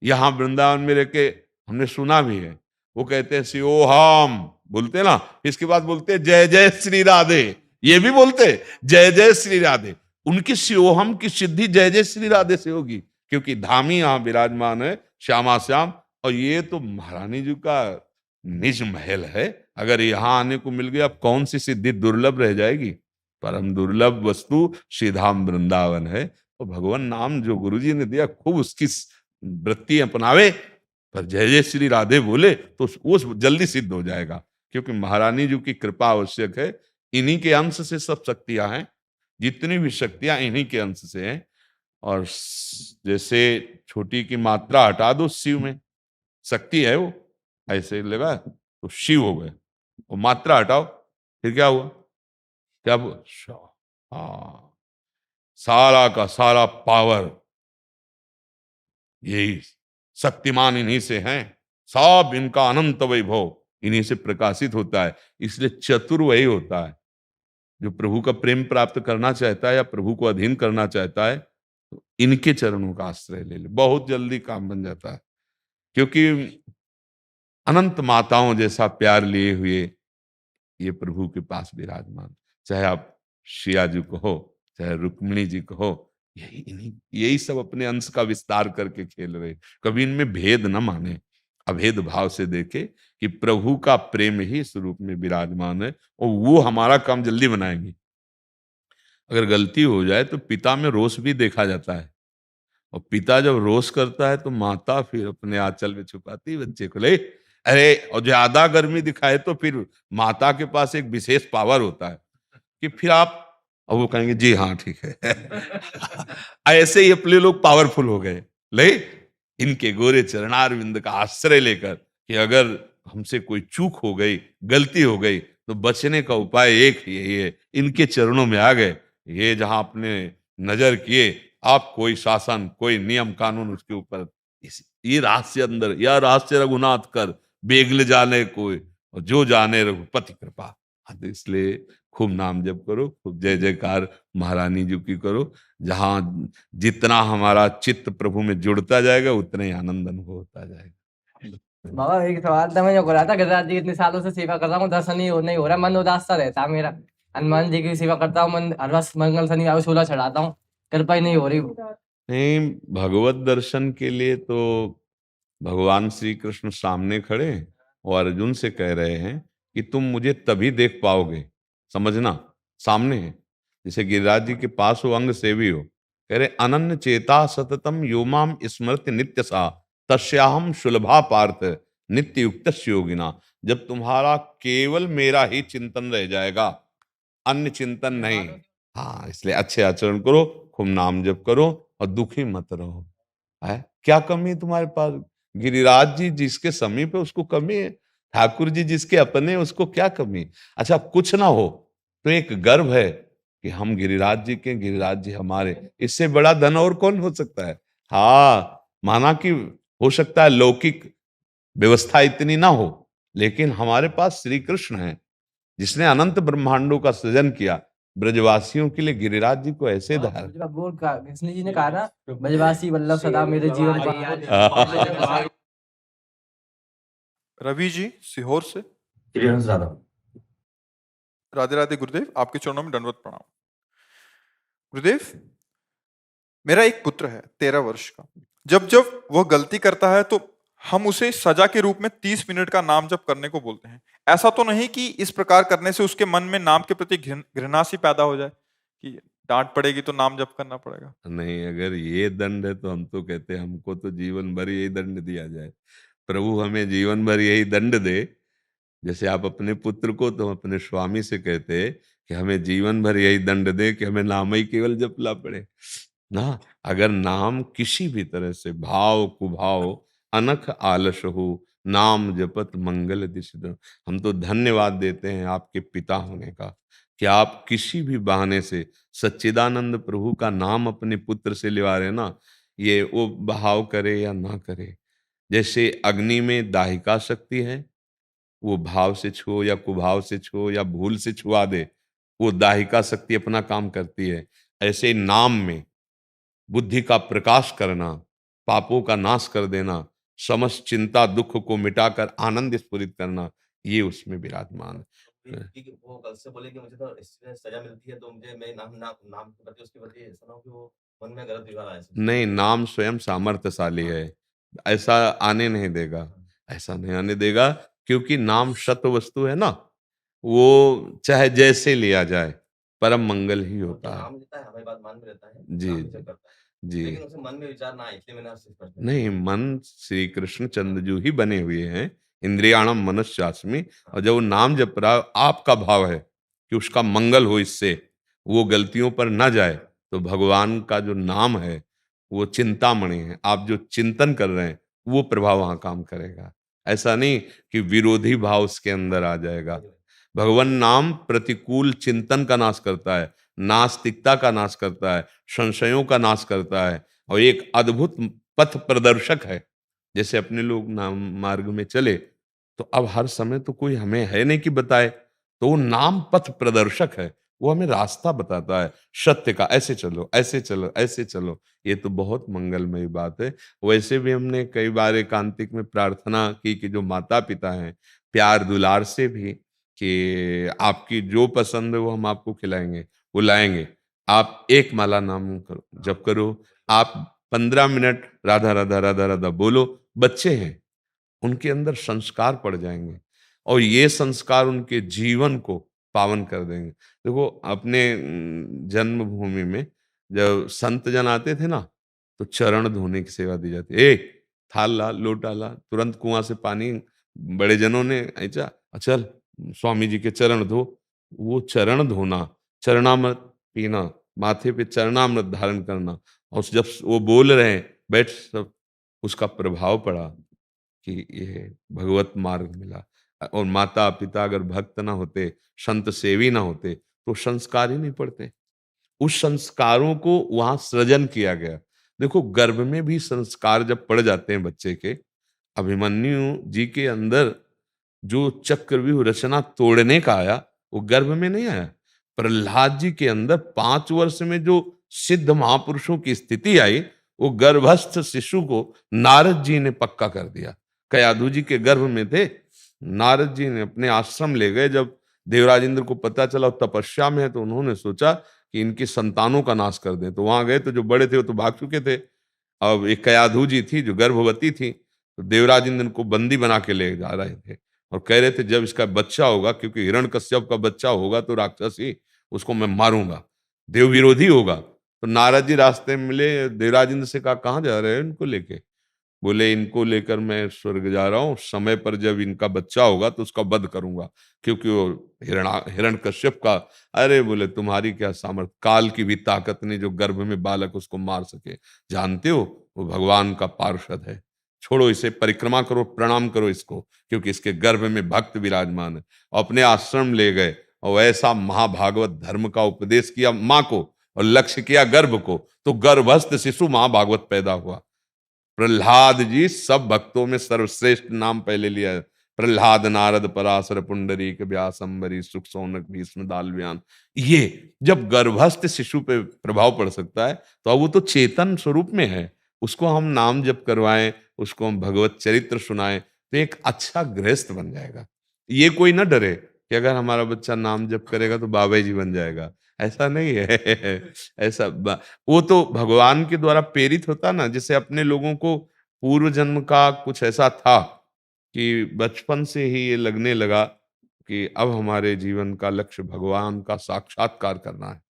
यहां वृंदावन में रह के हमने सुना भी है, वो कहते हैं शिवोहम बोलते ना, इसके बाद बोलते हैं जय जय श्री राधे, ये भी बोलते जय जय श्री राधे। उनकी शिवोहम की सिद्धि जय जय श्री राधे से होगी, क्योंकि धामी यहां विराजमान है, श्यामा श्याम। और ये तो महारानी जी का निज महल है, अगर यहां आने को मिल गया, अब कौन सी सिद्धि दुर्लभ रह जाएगी। परम दुर्लभ वस्तु श्रीधाम वृंदावन है। और भगवान नाम जो गुरुजी ने दिया, खूब उसकी वृत्ति अपनावे, पर जय जय श्री राधे बोले तो वो जल्दी सिद्ध हो जाएगा, क्योंकि महारानी जी की कृपा आवश्यक है। इन्हीं के अंश से सब शक्तियां हैं, जितनी भी शक्तियां इन्हीं के अंश से हैं। और जैसे छोटी की मात्रा हटा दो, शिव में शक्ति है वो, ऐसे लगा तो शिव हो गए, और मात्रा हटाओ फिर क्या हुआ, क्या हाँ, सारा का सारा पावर, यही शक्तिमान इन्हीं से हैं, सब इनका अनंत वैभव इन्हीं से प्रकाशित होता है। इसलिए चतुर वही होता है जो प्रभु का प्रेम प्राप्त करना चाहता है या प्रभु को अधीन करना चाहता है, तो इनके चरणों का आश्रय ले ले, बहुत जल्दी काम बन जाता है। क्योंकि अनंत माताओं जैसा प्यार लिए हुए ये प्रभु के पास विराजमान, चाहे आप शिया जी को हो, चाहे रुक्मिणी जी को हो, यही सब अपने अंश का विस्तार करके खेल रहे। कभी इनमें भेद न माने, अभेद भाव से देखे कि प्रभु का प्रेम ही स्वरूप में विराजमान है, और वो हमारा काम जल्दी बनाएंगे। अगर गलती हो जाए तो पिता में रोष भी देखा जाता है, और पिता जब रोष करता है तो माता फिर अपने आंचल में छुपाती है बच्चे को, ले अरे, और ज्यादा गर्मी दिखाए तो फिर माता के पास एक विशेष पावर होता है कि फिर आप, और वो कहेंगे जी हाँ ठीक है। ऐसे ही अपने लोग पावरफुल हो गए, ले इनके गोरे चरणारविंद का आश्रय लेकर कि अगर हमसे कोई चूक हो गई, गलती हो गई, तो बचने का उपाय एक ही है, इनके चरणों में आ गए। ये जहां अपने नजर किए, आप कोई शासन, कोई नियम कानून उसके ऊपर, ये रहस्य अंदर, या रहस्य रघुनाथ कर बेगल जाने कोई, और जो जाने रघुपति कृपा। तो इसलिए खूब नाम जप करो, खूब जय जयकार महारानी जी की करो। जहां जितना हमारा चित्त प्रभु में जुड़ता जाएगा, उतना ही आनंद अनुभव होता जाएगा। बाबा एक सवाल था, मैं जो करा था, गिरिराज जी इतने सालों से सेवा कर रहा हूँ, दर्शन नहीं हो रहा, मन उदास सा रहता है मेरा। हनुमान जी की सेवा करता हूँ, मन हर रोज मंगल शनिवार शूला चढ़ाता हूँ, कृपा ही नहीं हो रही। नहीं, भगवत दर्शन के लिए तो भगवान श्री कृष्ण सामने खड़े और अर्जुन से कह रहे हैं कि तुम मुझे तभी देख पाओगे, समझना, सामने है। जैसे गिरिराज जी के पास हो, अंग सेवी हो। कह रहे अनन्य चेता सततम योमाम स्मृति नित्य सा तस्याहम सुलभा पार्थ नित्य युक्त योगिना। जब तुम्हारा केवल मेरा ही चिंतन रह जाएगा, अन्य चिंतन नहीं। हाँ, इसलिए अच्छे आचरण करो, खूब नाम जप करो और दुखी मत रहो। है क्या कमी है तुम्हारे पास? गिरिराज जी जिसके समीप है उसको कमी है, ठाकुर जी जिसके अपने हैं, उसको क्या कमी? अच्छा, कुछ ना हो तो एक गर्व है कि हम गिरिराज जी के, गिरिराज जी हमारे। इससे बड़ा धन और कौन हो सकता है? हाँ, माना कि हो सकता है लौकिक व्यवस्था इतनी ना हो, लेकिन हमारे पास श्री कृष्ण है जिसने अनंत ब्रह्मांडों का सृजन किया। ब्रजवासियों के लिए गिरिराज जी को ऐसे धार कृष्ण जी ने कहा ना, ब्रजवासी वल्लभ सदा मेरे जीवन का। रवि जी सीहोर से। राधे राधे गुरुदेव, आपके चरणों में दंडवत प्रणाम। गुरुदेव, मेरा एक पुत्र है 13 वर्ष का। जब जब वह गलती करता है तो हम उसे सजा के रूप में 30 मिनट का नाम जप करने को बोलते हैं। ऐसा तो नहीं कि इस प्रकार करने से उसके मन में नाम के प्रति घृणा सी पैदा हो जाए कि डांट पड़ेगी तो नाम जप करना पड़ेगा? नहीं, अगर ये दंड है तो हम तो कहते हैं हमको तो जीवन भर यही दंड दिया जाए। प्रभु हमें जीवन भर यही दंड दे। जैसे आप अपने पुत्र को तो अपने स्वामी से कहते हैं कि हमें जीवन भर यही दंड दे कि हमें नाम ही केवल जपला पड़े ना। अगर नाम किसी भी तरह से भाव कुभाव अनख आलस हो, नाम जपत मंगल दिशा। हम तो धन्यवाद देते हैं आपके पिता होने का कि आप किसी भी बहाने से सच्चिदानंद प्रभु का नाम अपने पुत्र से लिवा रहे ना। ये वो भाव करे या ना करे, जैसे अग्नि में दाहिका शक्ति है, वो भाव से छुओ या कुभाव से छुओ या भूल से छुआ दे, वो दाहिका शक्ति अपना काम करती है। ऐसे नाम में बुद्धि का प्रकाश करना, पापों का नाश कर देना, समस्त चिंता दुख को मिटाकर आनंद स्फुरित करना, ये उसमें विराजमान है। वो कल से बोले कि मुझे तो इसमें सजा मिलती है, तो मुझे मैं नाम के प्रति उसके प्रति ऐसा ना हो कि वो मन में गलत विचार आए। नहीं, नाम स्वयं सामर्थ्यशाली है, ऐसा आने नहीं देगा, ऐसा नहीं आने देगा, क्योंकि नाम सत्य वस्तु है ना। वो चाहे जैसे लिया जाए परम मंगल ही होता है। नाम लेता है, हमारी बात मान में रहता है, जी नाम जप करता है, जी। लेकिन उसे मन में विचार ना आए, इसलिए मैंने आपसे प्रश्न किया। नहीं, मन श्री कृष्ण चंद्रजू ही बने हुए हैं, इंद्रियाणम मनस्यास्मि। और जब वो नाम जप रहा, आपका भाव है कि उसका मंगल हो, इससे वो गलतियों पर ना जाए, तो भगवान का जो नाम है वो चिंतामणि है। आप जो चिंतन कर रहे हैं वो प्रभाव वहां काम करेगा। ऐसा नहीं कि विरोधी भाव उसके अंदर आ जाएगा। भगवान नाम प्रतिकूल चिंतन का नाश करता है, नास्तिकता का नाश करता है, संशयों का नाश करता है, और एक अद्भुत पथ प्रदर्शक है। जैसे अपने लोग नाम मार्ग में चले तो अब हर समय तो कोई हमें है नहीं कि बताए, तो वो नाम पथ प्रदर्शक है, वो हमें रास्ता बताता है सत्य का, ऐसे चलो ऐसे चलो ऐसे चलो। ये तो बहुत मंगलमयी बात है। वैसे भी हमने कई बार एकांतिक में प्रार्थना की कि जो माता पिता हैं, प्यार दुलार से भी कि आपकी जो पसंद है वो हम आपको खिलाएंगे, वो लाएंगे। आप एक माला नाम करो, जप करो, आप 15 मिनट राधा राधा राधा राधा बोलो। बच्चे हैं, उनके अंदर संस्कार पड़ जाएंगे और ये संस्कार उनके जीवन को पावन कर देंगे। देखो, अपने जन्मभूमि में जब संत जन आते थे ना, तो चरण धोने की सेवा दी जाती। ए थाल ला, लोटा ला, तुरंत कुआं से पानी बड़े जनों ने ऐसा, चल स्वामी जी के चरण धो। वो चरण धोना, चरणामृत पीना, माथे पे चरणामृत धारण करना, और जब वो बोल रहे हैं बैठ, सब उसका प्रभाव पड़ा कि ये भगवत मार्ग मिला। और माता पिता अगर भक्त ना होते, संत सेवी ना होते, तो संस्कार ही नहीं पड़ते। उस संस्कारों को वहां सृजन किया गया। देखो, गर्भ में भी संस्कार जब पड़ जाते हैं बच्चे के, अभिमन्यु जी के अंदर जो चक्रव्यूह रचना तोड़ने का आया, वो गर्भ में नहीं आया। प्रहलाद जी के अंदर 5 वर्ष में जो सिद्ध महापुरुषों की स्थिति आई, वो गर्भस्थ शिशु को नारद जी ने पक्का कर दिया। कयाधु जी के गर्भ में थे, नारद जी ने अपने आश्रम ले गए। जब देवराज इंद्र को पता चला तपस्या में है, तो उन्होंने सोचा कि इनकी संतानों का नाश कर दें। तो वहां गए तो जो बड़े थे वो तो भाग चुके थे। अब एक कयाधु जी थी जो गर्भवती थी, तो देवराज इंद्र को बंदी बना के ले जा रहे थे और कह रहे थे जब इसका बच्चा होगा, क्योंकि हिरण्यकश्यप का बच्चा होगा तो राक्षस ही, उसको मैं मारूंगा, देव विरोधी होगा। तो नारद जी रास्ते में मिले, देवराज इंद्र से कहा कहाँ जा रहे हैं इनको लेके? बोले इनको लेकर मैं स्वर्ग जा रहा हूँ, समय पर जब इनका बच्चा होगा तो उसका वध करूंगा, क्योंकि वो हिरण्यकश्यप का। अरे बोले तुम्हारी क्या सामर्थ्य, काल की भी ताकत नहीं जो गर्भ में बालक उसको मार सके। जानते हो वो भगवान का पार्षद है, छोड़ो इसे, परिक्रमा करो, प्रणाम करो इसको, क्योंकि इसके गर्भ में भक्त विराजमान है। अपने आश्रम ले गए और ऐसा महाभागवत धर्म का उपदेश किया माँ को और लक्ष्य किया गर्भ को, तो गर्भस्थ शिशु महाभागवत पैदा हुआ। प्रहलाद जी सब भक्तों में सर्वश्रेष्ठ नाम पहले लिया है। प्रहलाद, नारद, पराशर, पुंडरीक, व्यास, अम्बरीश, सुख, सौनक, भीष्म, दालव्यान। ये जब गर्भस्थ शिशु पे प्रभाव पड़ सकता है तो अब वो तो चेतन स्वरूप में है, उसको हम नाम जप करवाएं, उसको हम भगवत चरित्र सुनाएं तो एक अच्छा गृहस्थ बन जाएगा। ये कोई ना डरे कि अगर हमारा बच्चा नाम जप करेगा तो बाबा जी बन जाएगा, ऐसा नहीं है। ऐसा वो तो भगवान के द्वारा प्रेरित होता ना, जैसे अपने लोगों को पूर्व जन्म का कुछ ऐसा था कि बचपन से ही ये लगने लगा कि अब हमारे जीवन का लक्ष्य भगवान का साक्षात्कार करना है।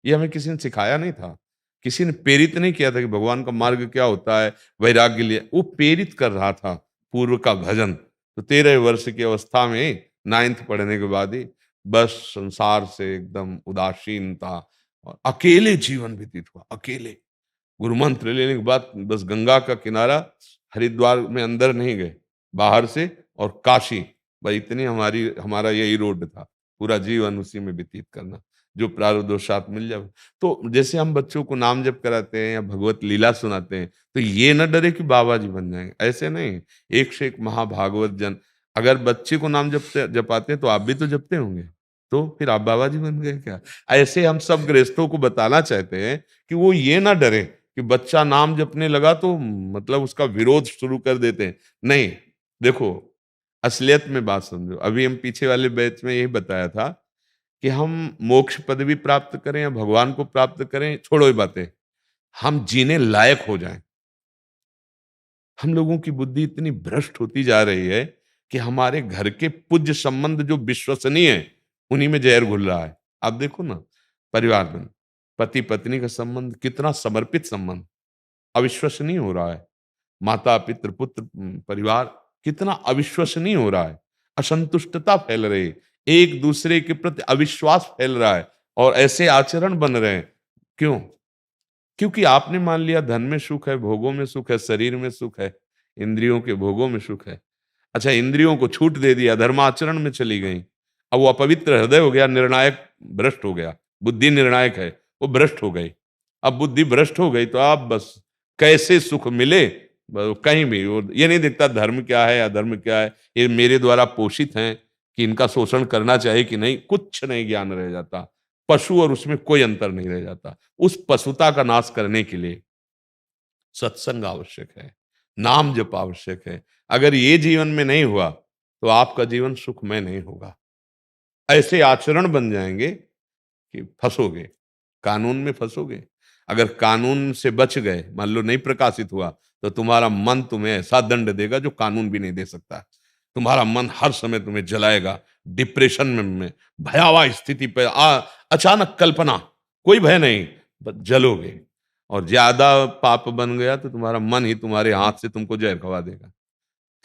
ये हमें किसी ने सिखाया नहीं था, किसी ने प्रेरित नहीं किया था कि भगवान का मार्ग क्या होता है, वैराग्य लिए। वो प्रेरित कर रहा था पूर्व का भजन। तो 13 वर्ष की अवस्था में 9th पढ़ने के बाद ही बस संसार से एकदम उदासीनता और अकेले जीवन व्यतीत हुआ। अकेले गुरु मंत्र लेने के बाद बस गंगा का किनारा, हरिद्वार में अंदर नहीं गए, बाहर से, और काशी, भाई इतनी हमारा यही रोड था, पूरा जीवन उसी में व्यतीत करना, जो प्रारब्धवशात मिल जाए। तो जैसे हम बच्चों को नाम जप कराते हैं या भगवत लीला सुनाते हैं तो ये न डरे कि बाबा जी बन जाएंगे, ऐसे नहीं। एक से एक महाभागवत जन, अगर बच्चे को नाम जपाते हैं तो आप भी तो जपते होंगे, तो फिर आप बाबा जी बन गए क्या? ऐसे हम सब गृहस्थों को बताना चाहते हैं कि वो ये ना डरे कि बच्चा नाम जपने लगा तो मतलब उसका विरोध शुरू कर देते हैं। नहीं, देखो असलियत में बात समझो। अभी हम पीछे वाले बैच में यही बताया था कि हम मोक्ष पदवी प्राप्त करें या भगवान को प्राप्त करें, छोड़ो ये बातें, हम जीने लायक हो जाएं। हम लोगों की बुद्धि इतनी भ्रष्ट होती जा रही है कि हमारे घर के पूज्य संबंध जो विश्वसनीय है उन्हीं में जहर घुल रहा है। आप देखो ना, परिवार में पति पत्नी का संबंध कितना समर्पित संबंध अविश्वसनीय हो रहा है। माता पितृ पुत्र परिवार कितना अविश्वसनीय हो रहा है। असंतुष्टता फैल रही है, एक दूसरे के प्रति अविश्वास फैल रहा है और ऐसे आचरण बन रहे हैं। क्यों? क्योंकि आपने मान लिया धन में सुख है, भोगों में सुख है, शरीर में सुख है, इंद्रियों के भोगों में सुख है। अच्छा, इंद्रियों को छूट दे दिया, धर्माचरण में चली गई, अब वो अपवित्र हृदय हो गया, निर्णायक भ्रष्ट हो गया। बुद्धि निर्णायक है, वो भ्रष्ट हो गई। अब बुद्धि भ्रष्ट हो गई तो आप बस कैसे सुख मिले, कहीं भी वो ये नहीं दिखता धर्म क्या है अधर्म क्या है, ये मेरे द्वारा पोषित हैं कि इनका शोषण करना चाहिए कि नहीं, कुछ नहीं ज्ञान रह जाता। पशु और उसमें कोई अंतर नहीं रह जाता। उस पशुता का नाश करने के लिए सत्संग आवश्यक है, नाम जप आवश्यक है। अगर ये जीवन में नहीं हुआ तो आपका जीवन सुखमय नहीं होगा। ऐसे आचरण बन जाएंगे कि फंसोगे, कानून में फंसोगे। अगर कानून से बच गए, मान लो नहीं प्रकाशित हुआ, तो तुम्हारा मन तुम्हें ऐसा दंड देगा जो कानून भी नहीं दे सकता। तुम्हारा मन हर समय तुम्हें जलाएगा, डिप्रेशन में भयावह स्थिति पे अचानक कल्पना, कोई भय नहीं, बस जलोगे। और ज्यादा पाप बन गया तो तुम्हारा मन ही तुम्हारे हाथ से तुमको जहर खवा देगा,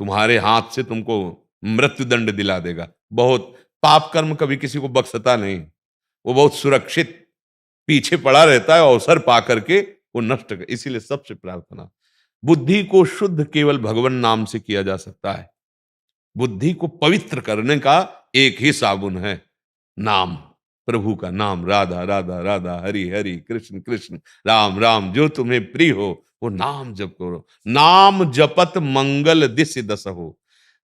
तुम्हारे हाथ से तुमको मृत्यु दंड दिला देगा। बहुत पाप कर्म कभी किसी को बख्शता नहीं, वो बहुत सुरक्षित पीछे पड़ा रहता है, अवसर पा करके वो नष्ट कर। इसीलिए सबसे प्रार्थना, बुद्धि को शुद्ध केवल भगवान नाम से किया जा सकता है। बुद्धि को पवित्र करने का एक ही साबुन है, नाम, प्रभु का नाम। राधा राधा राधा, हरि हरि, कृष्ण कृष्ण, राम राम, जो तुम्हें प्रिय हो वो नाम जप करो। नाम जपत मंगल दिस दस हो।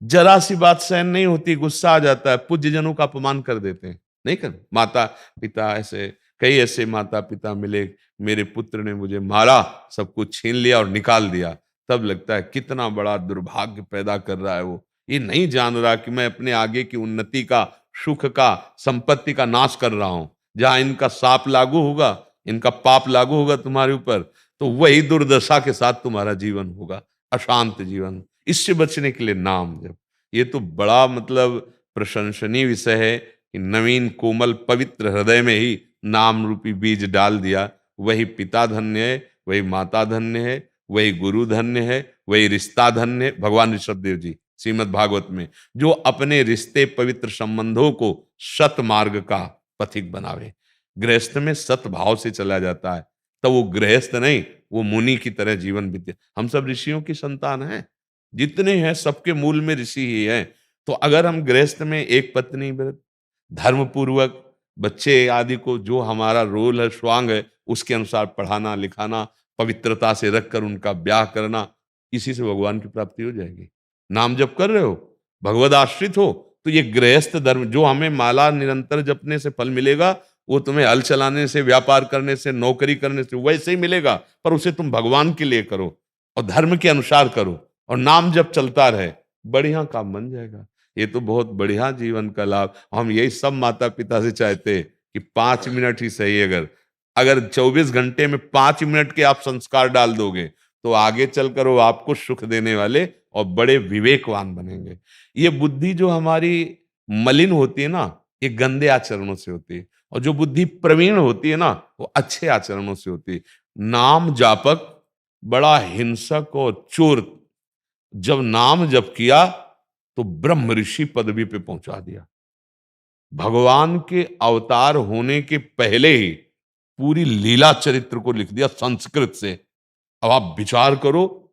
जरा सी बात सहन नहीं होती, गुस्सा आ जाता है, पूज्य जनों का अपमान कर देते हैं, नहीं कर। माता पिता ऐसे, कई ऐसे माता पिता मिले, मेरे पुत्र ने मुझे मारा, सब कुछ छीन लिया और निकाल दिया। तब लगता है कितना बड़ा दुर्भाग्य पैदा कर रहा है वो। ये नहीं जान रहा कि मैं अपने आगे की उन्नति का, सुख का, संपत्ति का नाश कर रहा हूं। जहां इनका साप लागू होगा, इनका पाप लागू होगा तुम्हारे ऊपर, तो वही दुर्दशा के साथ तुम्हारा जीवन होगा, अशांत जीवन। इससे बचने के लिए नाम जप। ये तो बड़ा मतलब प्रशंसनीय विषय है कि नवीन कोमल पवित्र हृदय में ही नाम रूपी बीज डाल दिया। वही पिता धन्य है, वही माता धन्य है, वही गुरु धन्य है, वही रिश्ता धन्य है। भगवान ऋषभदेव जी श्रीमद् भागवत में जो अपने रिश्ते पवित्र संबंधों को सत मार्ग का पथिक बनावे। गृहस्थ में सत भाव से चला जाता है तो वो गृहस्थ नहीं, वो मुनि की तरह जीवन बीते। हम सब ऋषियों की संतान हैं, जितने हैं सबके मूल में ऋषि ही हैं। तो अगर हम गृहस्थ में एक पत्नी व्रत धर्म पूर्वक बच्चे आदि को जो हमारा रोल है स्वांग है उसके अनुसार पढ़ाना लिखाना, पवित्रता से रखकर उनका ब्याह करना, इसी से भगवान की प्राप्ति हो जाएगी। नाम जप कर रहे हो, भगवद आश्रित हो, तो ये गृहस्थ धर्म जो हमें माला निरंतर जपने से फल मिलेगा वो तुम्हें हल चलाने से, व्यापार करने से, नौकरी करने से वैसे ही मिलेगा, पर उसे तुम भगवान के लिए करो और धर्म के अनुसार करो और नाम जब चलता रहे, बढ़िया काम बन जाएगा। ये तो बहुत बढ़िया जीवन का लाभ। हम यही सब माता पिता से चाहते हैं कि 5 मिनट ही सही, अगर 24 घंटे में 5 मिनट के आप संस्कार डाल दोगे तो आगे चलकर वो आपको सुख देने वाले और बड़े विवेकवान बनेंगे। ये बुद्धि जो हमारी मलिन होती है ना, ये गंदे आचरणों से होती है, और जो बुद्धि प्रवीण होती है ना, वो अच्छे आचरणों से होती है। नाम जापक बड़ा हिंसक और चोर जब नाम जप किया तो ब्रह्म ऋषि पदवी पे पहुंचा दिया। भगवान के अवतार होने के पहले ही पूरी लीला चरित्र को लिख दिया संस्कृत से। अब आप विचार करो,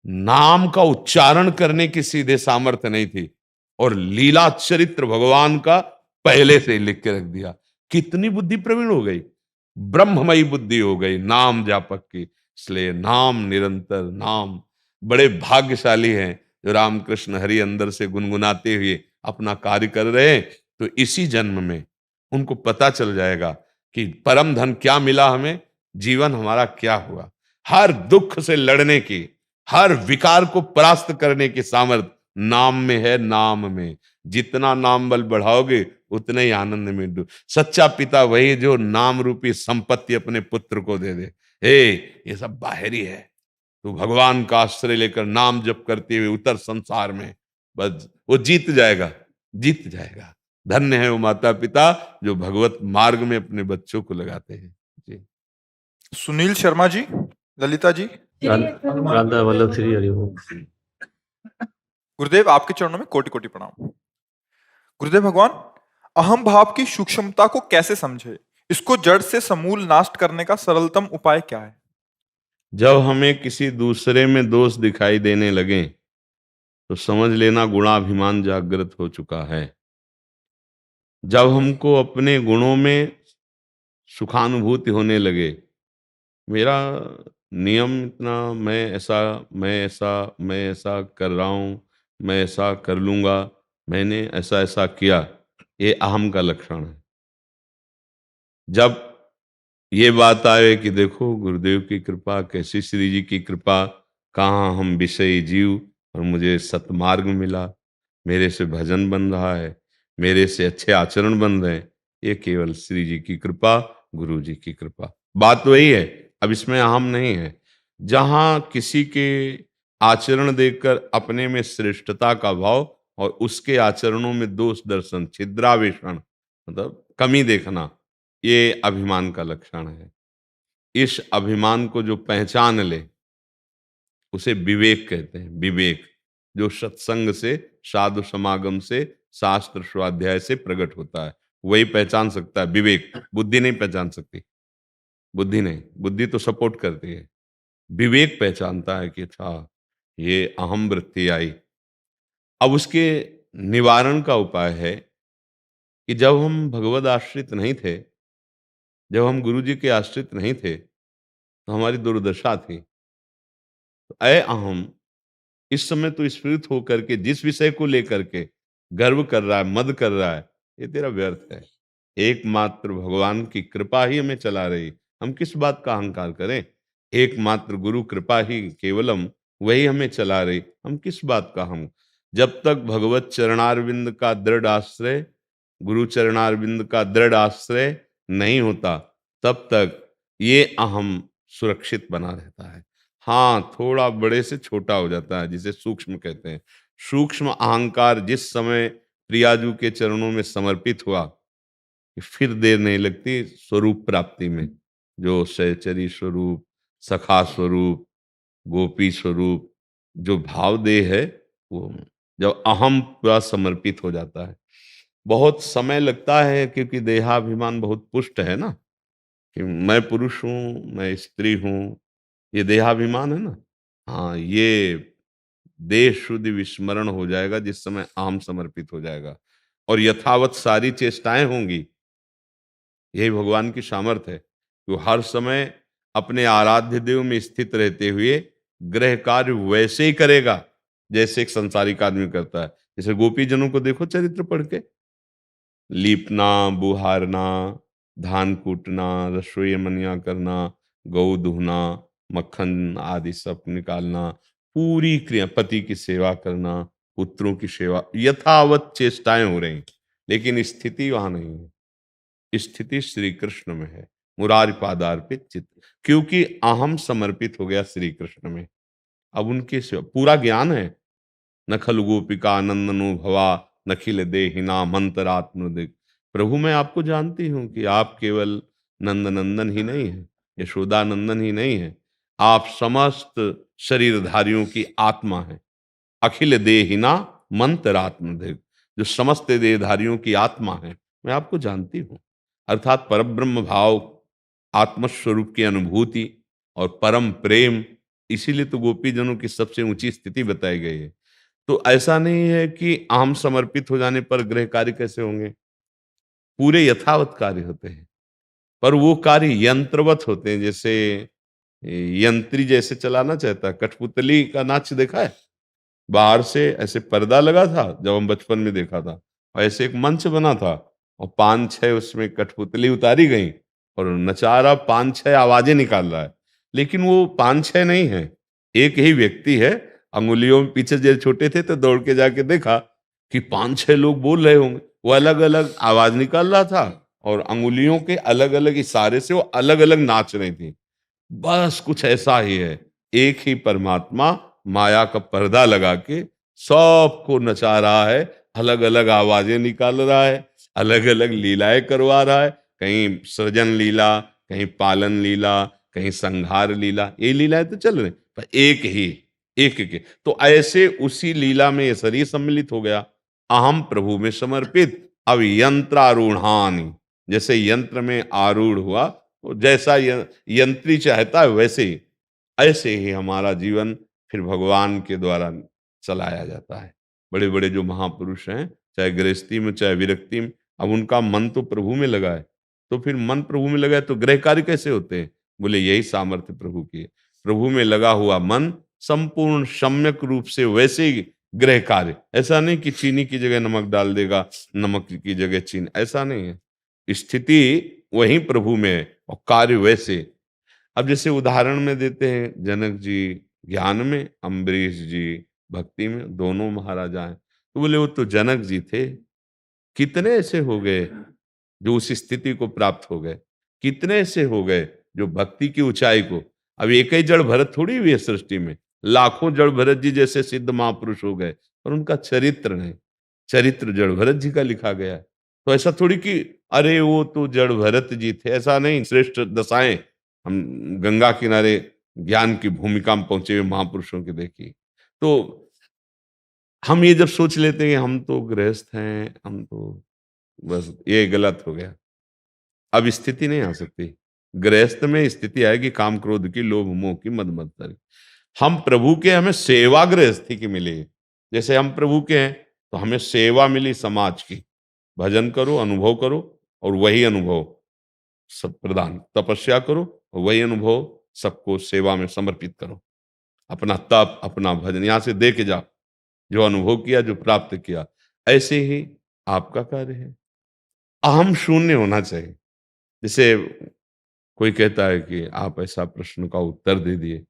नाम का उच्चारण करने की सीधे सामर्थ्य नहीं थी और लीला चरित्र भगवान का पहले से ही लिख के रख दिया। कितनी बुद्धि प्रवीण हो गई, ब्रह्ममयी बुद्धि हो गई नाम जापक की। इसलिए नाम निरंतर नाम, बड़े भाग्यशाली हैं जो रामकृष्ण हरि अंदर से गुनगुनाते हुए अपना कार्य कर रहे हैं। तो इसी जन्म में उनको पता चल जाएगा कि परम धन क्या मिला हमें, जीवन हमारा क्या हुआ। हर दुख से लड़ने की, हर विकार को परास्त करने की सामर्थ्य नाम में है। नाम में जितना नाम बल बढ़ाओगे उतने ही आनंद में डूब। सच्चा पिता वही जो नाम रूपी संपत्ति अपने पुत्र को दे दे। ये सब बाहरी है, तो भगवान का आश्रय लेकर नाम जप करते हुए उतर संसार में, बस वो जीत जाएगा, जीत जाएगा। धन्य है वो माता पिता जो भगवत मार्ग में अपने बच्चों को लगाते हैं। जी सुनील शर्मा जी, ललिता जी। राधा वल्लभ श्री हरि ओम। गुरुदेव आपके चरणों में कोटि कोटि प्रणाम। गुरुदेव भगवान, अहम भाव की सूक्ष्मता को कैसे समझे, इसको जड़ से समूल नाश करने का सरलतम उपाय क्या है? जब हमें किसी दूसरे में दोष दिखाई देने लगे तो समझ लेना गुणाभिमान जागृत हो चुका है। जब हमको अपने गुणों में सुखानुभूति होने लगे, मेरा नियम इतना, मैं ऐसा कर रहा हूं, मैं ऐसा कर लूंगा, मैंने ऐसा ऐसा किया, ये अहम का लक्षण है। जब ये बात आए कि देखो गुरुदेव की कृपा, कैसी श्री जी की कृपा, कहाँ हम विषयी जीव और मुझे सतमार्ग मिला, मेरे से भजन बन रहा है, मेरे से अच्छे आचरण बन रहे हैं, ये केवल श्री जी की कृपा, गुरु जी की कृपा। बात वही है, अब इसमें अहम नहीं है। जहां किसी के आचरण देखकर अपने में श्रेष्ठता का भाव और उसके आचरणों में दोष दर्शन, छिद्रावेषण, मतलब कमी देखना, ये अभिमान का लक्षण है। इस अभिमान को जो पहचान ले उसे विवेक कहते हैं। विवेक जो सत्संग से, साधु समागम से, शास्त्र स्वाध्याय से प्रकट होता है, वही पहचान सकता है विवेक। बुद्धि नहीं पहचान सकती, बुद्धि नहीं, बुद्धि तो सपोर्ट करती है। विवेक पहचानता है कि अच्छा ये अहम वृत्ति आई। अब उसके निवारण का उपाय है कि जब हम भगवद आश्रित नहीं थे, जब हम गुरु जी के आश्रित नहीं थे, तो हमारी दुर्दशा थी। तो ऐ अहम, इस समय तो स्फुरित होकर के जिस विषय को लेकर के गर्व कर रहा है, मद कर रहा है, ये तेरा व्यर्थ है। एकमात्र भगवान की कृपा ही हमें चला रही, हम किस बात का अहंकार करें। एकमात्र गुरु कृपा ही केवलम, वही हमें चला रही, हम किस बात का हम। जब तक भगवत चरणारविंद का दृढ़ आश्रय, गुरु चरणारविंद का दृढ़ आश्रय नहीं होता, तब तक ये अहम सुरक्षित बना रहता है। हाँ, थोड़ा बड़े से छोटा हो जाता है, जिसे सूक्ष्म कहते हैं। सूक्ष्म अहंकार जिस समय प्रियाजू के चरणों में समर्पित हुआ, कि फिर देर नहीं लगती स्वरूप प्राप्ति में। जो सहचरी स्वरूप, सखा स्वरूप, गोपी स्वरूप, जो भाव देह है, वो जब अहम पूरा समर्पित हो जाता है। बहुत समय लगता है, क्योंकि देहाभिमान बहुत पुष्ट है ना, कि मैं पुरुष हूँ, मैं स्त्री हूँ, ये देहाभिमान है ना। हाँ, ये देह शुद्ध विस्मरण हो जाएगा जिस समय अहम समर्पित हो जाएगा, और यथावत सारी चेष्टाएं होंगी। यही भगवान की सामर्थ्य है कि वो हर समय अपने आराध्य देव में स्थित रहते हुए गृह कार्य वैसे ही करेगा जैसे एक संसारिक आदमी करता है। जैसे गोपी जनों को देखो चरित्र पढ़ के, लीपना, बुहारना, धान कूटना, रसोई मनिया करना, गौ दुहना, मक्खन आदि सब निकालना, पूरी क्रिया, पति की सेवा करना, पुत्रों की सेवा, यथावत चेष्टाएं हो रही, लेकिन स्थिति वहां नहीं है। स्थिति श्री कृष्ण में है, मुरारी पादार्पित चित्त, क्योंकि अहम समर्पित हो गया श्री कृष्ण में। अब उनके सेवा पूरा ज्ञान है। नखल गोपिका नंदनो भवा, नखिल देहिना मंतरात्मदिक। प्रभु मैं आपको जानती हूं कि आप केवल नंद नंदन ही नहीं है, यशोदा नंदन ही नहीं है, आप समस्त शरीरधारियों की आत्मा है। अखिल देहिना मंतरात्मदिक, जो समस्त देहधारियों की आत्मा है, मैं आपको जानती हूं। अर्थात परब्रह्म भाव, आत्मस्वरूप की अनुभूति और परम प्रेम, इसीलिए तो गोपी जनों की सबसे ऊंची स्थिति बताई गई है। तो ऐसा नहीं है कि आम समर्पित हो जाने पर गृह कार्य कैसे होंगे, पूरे यथावत कार्य होते हैं, पर वो कार्य यंत्रवत होते हैं। जैसे यंत्री जैसे चलाना चाहता है, कठपुतली का नाच देखा है? बाहर से ऐसे पर्दा लगा था, जब हम बचपन में देखा था, और ऐसे एक मंच बना था, और 5-6 उसमें कठपुतली उतारी गई, और नचा रहा, 5-6 आवाजें निकाल रहा है। लेकिन वो 5-6 नहीं है, एक ही व्यक्ति है। अंगुलियों में पीछे जब छोटे थे तो दौड़ के जाके देखा कि 5-6 लोग बोल रहे होंगे। वो अलग अलग आवाज निकाल रहा था, और अंगुलियों के अलग अलग इशारे से वो अलग अलग नाच रही थी। बस कुछ ऐसा ही है, एक ही परमात्मा माया का पर्दा लगा के सबको नचा रहा है, अलग अलग आवाजें निकाल रहा है, अलग अलग लीलाएं करवा रहा है। कहीं सृजन लीला, कहीं पालन लीला, कहीं संहार लीला, ये लीलाएं तो चल रही, पर एक ही, एक एक। तो ऐसे उसी लीला में ये शरीर सम्मिलित हो गया, अहम प्रभु में समर्पित। अब यंत्रारूढ़ान, जैसे यंत्र में आरूढ़ हुआ, तो जैसा यंत्री चाहता है वैसे ही, ऐसे ही हमारा जीवन फिर भगवान के द्वारा चलाया जाता है। बड़े बड़े जो महापुरुष हैं, चाहे गृहस्थी में चाहे विरक्ति में, अब उनका मन तो प्रभु में लगा है, तो फिर मन प्रभु में लगा है तो गृह कार्य कैसे होते हैं? बोले यही सामर्थ्य प्रभु की है। प्रभु में लगा हुआ मन संपूर्ण सम्यक रूप से वैसे ही गृह कार्य, ऐसा नहीं कि चीनी की जगह नमक डाल देगा, नमक की जगह चीनी, ऐसा नहीं है। स्थिति वहीं प्रभु में है और कार्य वैसे। अब जैसे उदाहरण में देते हैं, जनक जी ज्ञान में, अम्बरीश जी भक्ति में, दोनों महाराजा हैं। तो बोले वो तो जनक जी थे, कितने ऐसे हो गए जो उस स्थिति को प्राप्त हो गए, कितने ऐसे हो गए जो भक्ति की ऊंचाई को। अब एक ही जड़ भरत थोड़ी हुई है सृष्टि में, लाखों जड़ भरत जी जैसे सिद्ध महापुरुष हो गए, पर उनका चरित्र नहीं। चरित्र जड़ भरत जी का लिखा गया है। तो ऐसा थोड़ी कि अरे वो तो जड़ भरत जी थे, ऐसा नहीं। श्रेष्ठ दशाएं हम गंगा किनारे ज्ञान की भूमिका में पहुंचे हुए महापुरुषों की देखी। तो हम ये जब सोच लेते हैं हम तो गृहस्थ हैं, हम तो बस, ये गलत हो गया। अब स्थिति नहीं आ सकती। गृहस्थ में स्थिति आएगी काम क्रोध की, लोभ मोह की, मद मत्सर की। हम प्रभु के, हमें सेवा गृहस्थी की मिली। जैसे हम प्रभु के हैं तो हमें सेवा मिली समाज की, भजन करो, अनुभव करो, और वही अनुभव सब प्रदान, तपस्या करो और वही अनुभव सबको सेवा में समर्पित करो। अपना तप, अपना भजन यहां से दे के जाओ, जो अनुभव किया, जो प्राप्त किया, ऐसे ही आपका कार्य है। अहम शून्य होना चाहिए। जैसे कोई कहता है कि आप ऐसा प्रश्न का उत्तर दे दिए,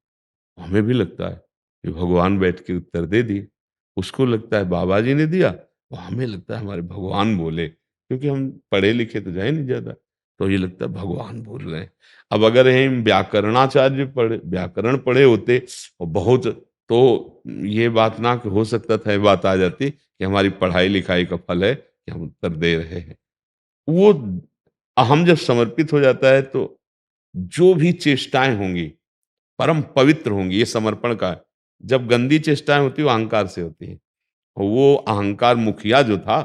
हमें भी लगता है कि भगवान बैठ के उत्तर दे दिए, उसको लगता है बाबा जी ने दिया, और हमें लगता है हमारे भगवान बोले, क्योंकि हम पढ़े लिखे तो जाए नहीं ज्यादा। तो ये लगता है भगवान भूल गए। अब अगर हम व्याकरण पढ़े होते और बहुत, तो ये बात ना कि हो सकता था, ये बात आ जाती कि हमारी पढ़ाई लिखाई का फल है कि हम उत्तर दे रहे हैं। वो अहम जब समर्पित हो जाता है तो जो भी चेष्टाएं होंगी परम पवित्र होंगी, ये समर्पण का है। जब गंदी चेष्टाएं होती है वो अहंकार से होती है। और वो अहंकार मुखिया जो था,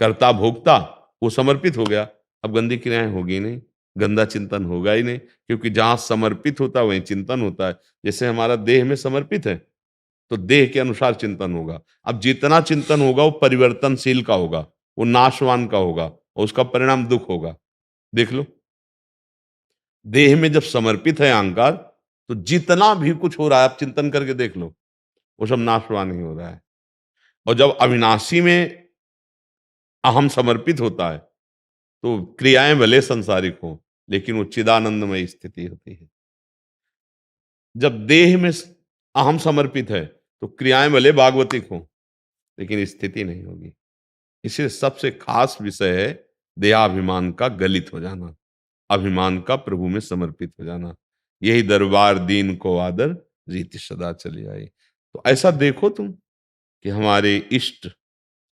कर्ता भोक्ता, वो समर्पित हो गया। अब गंदी क्रियाएं होगी नहीं, गंदा चिंतन होगा ही नहीं, क्योंकि जहां समर्पित होता है वहीं चिंतन होता है। जैसे हमारा देह में समर्पित है तो देह के अनुसार चिंतन होगा। अब जितना चिंतन होगा वो परिवर्तनशील का होगा, वो नाशवान का होगा और उसका परिणाम दुख होगा। देख लो, देह में जब समर्पित है अहंकार, तो जितना भी कुछ हो रहा है आप चिंतन करके देख लो, वो सब नाशवान ही हो रहा है। और जब अविनाशी में अहम समर्पित होता है तो क्रियाएं भले संसारिक हों, लेकिन वो चिदानंदमय स्थिति होती है। जब देह में अहम समर्पित है तो क्रियाएं भले भागवतिक हों, लेकिन स्थिति नहीं होगी। इसलिए सबसे खास विषय है देहाभिमान का गलित हो जाना, अभिमान का प्रभु में समर्पित हो जाना। यही दरबार दीन को आदर, रीति सदा चली आई। तो ऐसा देखो तुम कि हमारे इष्ट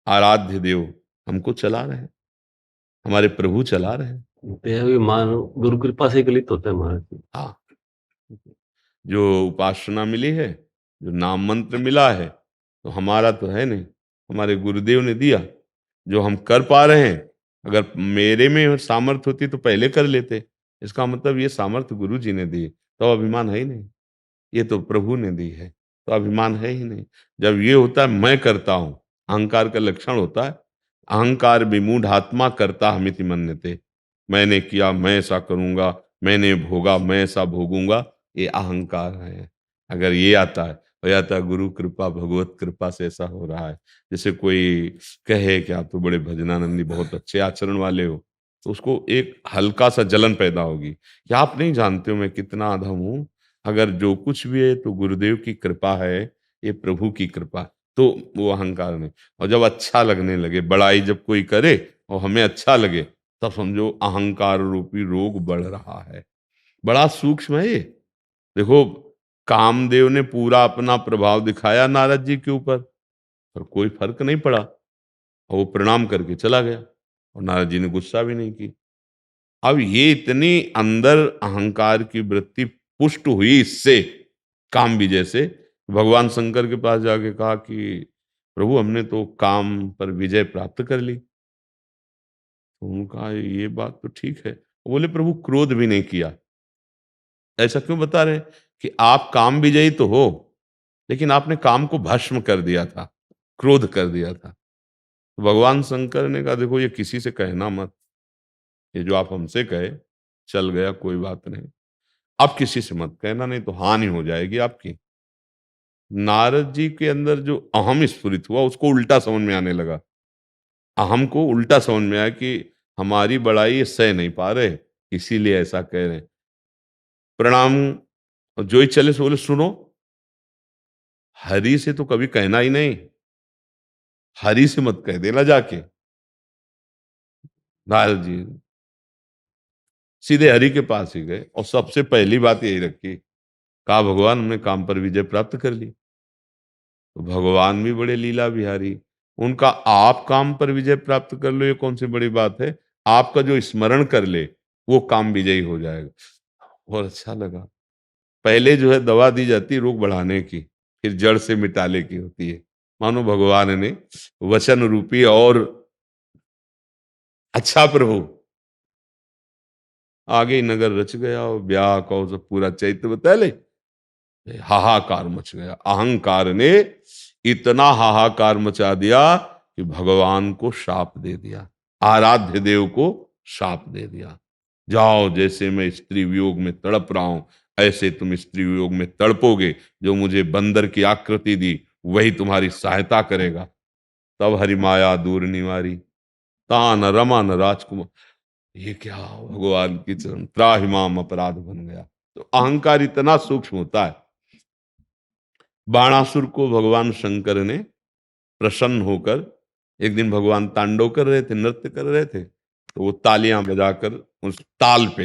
आराध्य देव हमको चला रहे हैं, हमारे प्रभु चला रहे हैं। देहाभिमान गुरु कृपा से गलित होता है महाराज जी। हाँ, जो उपासना मिली है, जो नाम मंत्र मिला है, तो हमारा तो है नहीं, हमारे गुरुदेव ने दिया। जो हम कर पा रहे हैं, अगर मेरे में सामर्थ्य होती तो पहले कर लेते। इसका मतलब ये सामर्थ्य गुरु जी ने दी, तो अभिमान है ही नहीं। ये तो प्रभु ने दी है, तो अभिमान है ही नहीं। जब ये होता है मैं करता हूं, अहंकार का लक्षण होता है। अहंकार विमूढ़ आत्मा करता हमिति मन्यते। मैंने किया, मैं ऐसा करूंगा, मैंने भोगा, मैं ऐसा भोगूंगा, ये अहंकार है। अगर ये आता है, हो जाता है गुरु कृपा, भगवत कृपा से ऐसा हो रहा है। जैसे कोई कहे कि आप तो बड़े भजनानंदी, बहुत अच्छे आचरण वाले हो, तो उसको एक हल्का सा जलन पैदा होगी कि आप नहीं जानते हो मैं कितना अधम हूं। अगर जो कुछ भी है तो गुरुदेव की कृपा है, ये प्रभु की कृपा, तो वो अहंकार नहीं। और जब अच्छा लगने लगे, बड़ाई जब कोई करे और हमें अच्छा लगे, तब समझो अहंकार रूपी रोग बढ़ रहा है। बड़ा सूक्ष्म है ये। देखो, कामदेव ने पूरा अपना प्रभाव दिखाया नारद जी के ऊपर, पर कोई फर्क नहीं पड़ा और वो प्रणाम करके चला गया और नारद जी ने गुस्सा भी नहीं की। अब ये इतनी अंदर अहंकार की वृत्ति पुष्ट हुई इससे, काम विजय से, भगवान शंकर के पास जाके कहा कि प्रभु हमने तो काम पर विजय प्राप्त कर ली। तो उन्होंने कहा ये बात तो ठीक है। वो बोले प्रभु क्रोध भी नहीं किया। ऐसा क्यों बता रहे कि आप काम विजयी तो हो, लेकिन आपने काम को भस्म कर दिया था, क्रोध कर दिया था। तो भगवान शंकर ने कहा देखो ये किसी से कहना मत, ये जो आप हमसे कहे चल गया कोई बात नहीं, अब किसी से मत कहना, नहीं तो हानि हो जाएगी आपकी। नारद जी के अंदर जो अहम स्फुरित हुआ उसको उल्टा समझ में आने लगा। अहम को उल्टा समझ में आया कि हमारी बड़ाई ये सह नहीं पा रहे, इसीलिए ऐसा कह रहे हैं। प्रणाम, और जो ही चले सो बोले सुनो, हरि से तो कभी कहना ही नहीं, हरि से मत कह देना जाके। नारद जी सीधे हरि के पास ही गए और सबसे पहली बात यही रखी, कहा भगवान हमने काम पर विजय प्राप्त कर ली। तो भगवान भी बड़े लीला बिहारी, उनका आप काम पर विजय प्राप्त कर लो ये कौन सी बड़ी बात है, आपका जो स्मरण कर ले वो काम विजयी हो जाएगा। और अच्छा लगा। पहले जो है दवा दी जाती है रोग बढ़ाने की, फिर जड़ से मिटाने की होती है। मानो भगवान ने वचन रूपी और अच्छा प्रभु आगे ही नगर रच गया और ब्याह का सब पूरा चैत्र बता ले, हाहाकार मच गया। अहंकार ने इतना हाहाकार मचा दिया कि भगवान को शाप दे दिया, आराध्य देव को शाप दे दिया। जाओ, जैसे मैं स्त्री वियोग में तड़प रहा हूं ऐसे तुम स्त्री वियोग में तड़पोगे। जो मुझे बंदर की आकृति दी वही तुम्हारी सहायता करेगा। तब हरिमाया दूर निवारी, तान रमन राजकुमार। ये क्या भगवान की चरण, त्राहिमाम अपराध बन गया। तो अहंकार इतना सूक्ष्म होता है। बाणासुर को भगवान शंकर ने प्रसन्न होकर, एक दिन भगवान तांडव कर रहे थे, नृत्य कर रहे थे, तो वो तालियां बजाकर उस ताल पे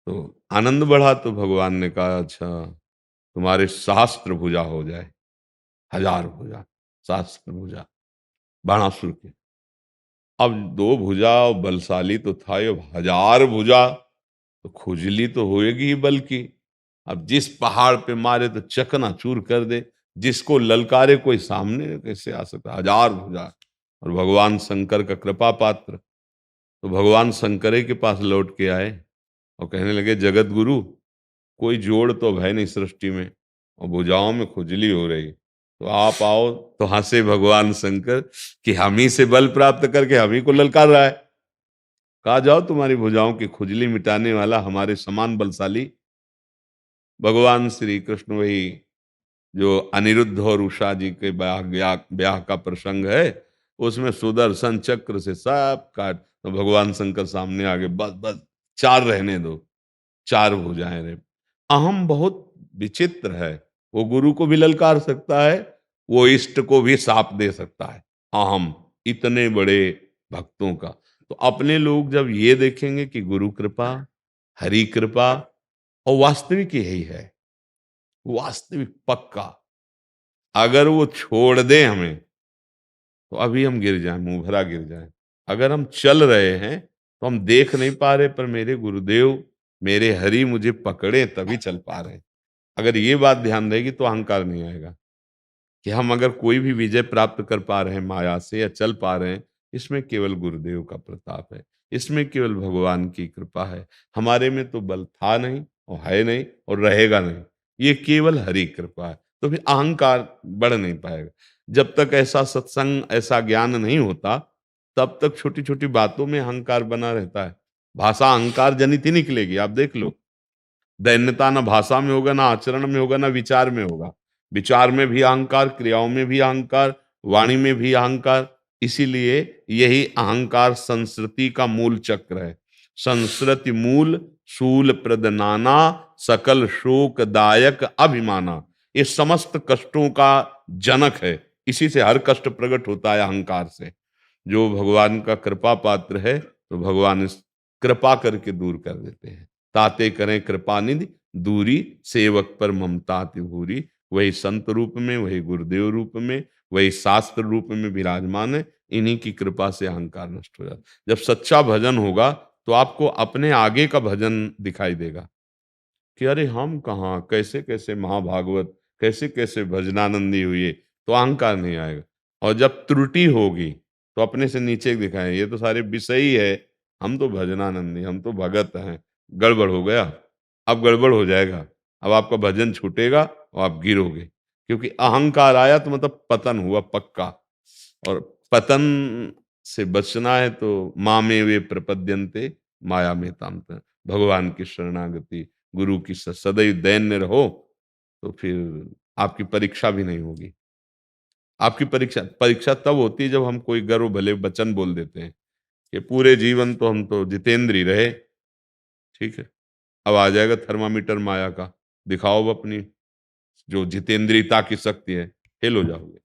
तो आनंद बढ़ा। तो भगवान ने कहा अच्छा तुम्हारे सहस्त्र भुजा हो जाए, 1000 भुजा, सहस्त्र भुजा बाणासुर के। अब 2 भुजा और बलशाली तो था, ये 1000 भुजा तो खुजली तो होएगी ही बल की। अब जिस पहाड़ पे मारे तो चकनाचूर कर दे, जिसको ललकारे कोई सामने कैसे आ सकता। 1000 भुजा और भगवान शंकर का कृपा पात्र। तो भगवान शंकरे के पास लौट के आए और कहने लगे जगत गुरु कोई जोड़ तो है नहीं सृष्टि में और भुजाओं में खुजली हो रही, तो आप आओ। तो हंसे भगवान शंकर कि हम ही से बल प्राप्त करके हम ही को ललकार रहा है। कहा जाओ तुम्हारी भुजाओं की खुजली मिटाने वाला हमारे समान बलशाली। भगवान श्री कृष्ण वही जो अनिरुद्ध और उषा जी के ब्याह का प्रसंग है, उसमें सुदर्शन चक्र से सब काट। तो भगवान शंकर सामने आगे बस बस 4 रहने दो, 4 भुजाएं रे। अहम बहुत विचित्र है, वो गुरु को भी ललकार सकता है, वो इष्ट को भी साप दे सकता है। अहम इतने बड़े भक्तों का। तो अपने लोग जब ये देखेंगे कि गुरु कृपा, हरि कृपा और वास्तविक यही है, वास्तविक पक्का। अगर वो छोड़ दे हमें तो अभी हम गिर जाएं, मुंह भरा गिर जाएं। अगर हम चल रहे हैं तो हम देख नहीं पा रहे, पर मेरे गुरुदेव मेरे हरि मुझे पकड़े तभी चल पा रहे हैं। अगर ये बात ध्यान रहेगी तो अहंकार नहीं आएगा कि हम अगर कोई भी विजय प्राप्त कर पा रहे हैं माया से या चल पा रहे हैं, इसमें केवल गुरुदेव का प्रताप है, इसमें केवल भगवान की कृपा है। हमारे में तो बल था नहीं और है नहीं और रहेगा नहीं, ये केवल हरि कृपा है। तो फिर अहंकार बढ़ नहीं पाएगा। जब तक ऐसा सत्संग, ऐसा ज्ञान नहीं होता, तब तक छोटी छोटी बातों में अहंकार बना रहता है। भाषा अहंकार जनित ही निकलेगी। आप देख लो, दैन्यता ना भाषा में होगा, ना आचरण में होगा, ना विचार में होगा। विचार में भी अहंकार, क्रियाओं में भी अहंकार, वाणी में भी अहंकार। इसीलिए यही अहंकार संस्कृति का मूल चक्र है। संस्कृति मूल शूल प्रद नाना, सकल शोकदायक अभिमाना। ये समस्त कष्टों का जनक है। इसी से हर कष्ट प्रकट होता है, अहंकार से। जो भगवान का कृपा पात्र है तो भगवान इस कृपा करके दूर कर देते हैं। ताते करें कृपा निधि दूरी, सेवक पर ममता तिभूरी। वही संत रूप में, वही गुरुदेव रूप में, वही शास्त्र रूप में विराजमान है। इन्हीं की कृपा से अहंकार नष्ट हो जाता। जब सच्चा भजन होगा तो आपको अपने आगे का भजन दिखाई देगा कि अरे हम कहाँ, कैसे कैसे महाभागवत, कैसे कैसे भजनानंदी हुए, तो अहंकार नहीं आएगा। और जब त्रुटि होगी तो अपने से नीचे दिखाएं, ये तो सारे विषयी है, हम तो भजनानंदी, हम तो भगत हैं। गड़बड़ हो गया, अब गड़बड़ हो जाएगा, अब आपका भजन छूटेगा और आप गिरोगे। क्योंकि अहंकार आया तो मतलब पतन हुआ पक्का। और पतन से बचना है तो मामे वे प्रपद्यन्ते माया में तामते। भगवान की शरणागति, गुरु की सदैव दैन्य रहो, तो फिर आपकी परीक्षा भी नहीं होगी। आपकी परीक्षा तब होती है जब हम कोई गर्व भले वचन बोल देते हैं कि पूरे जीवन तो हम तो जितेंद्री रहे। ठीक है, अब आ जाएगा थर्मामीटर माया का, दिखाओ अपनी जो जितेंद्रियता की शक्ति है, फेल हो जाओगे।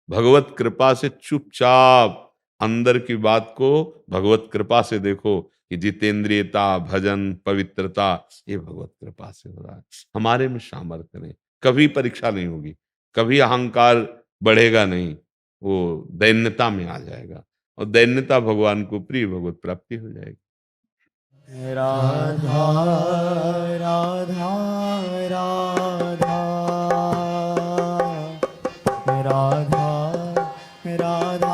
भगवत कृपा से चुपचाप अंदर की बात को भगवत कृपा से देखो कि जितेंद्रियता, भजन, पवित्रता ये भगवत कृपा से हो रहा है। हमारे में सामर्थ्य नहीं, कभी परीक्षा नहीं होगी, कभी अहंकार बढ़ेगा नहीं, वो दैन्यता में आ जाएगा। और दैन्यता भगवान को प्रिय, भगवत प्राप्ति हो जाएगी। राधा राधा राधा राधा राधा राधा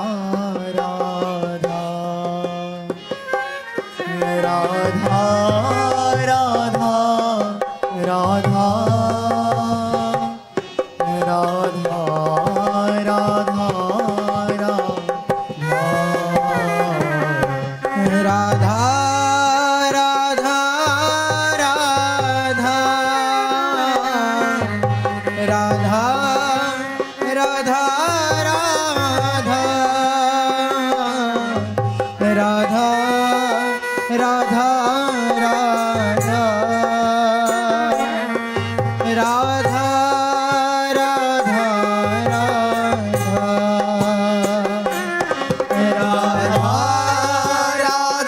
राधा राधा राधा राधा राधा राधा राधा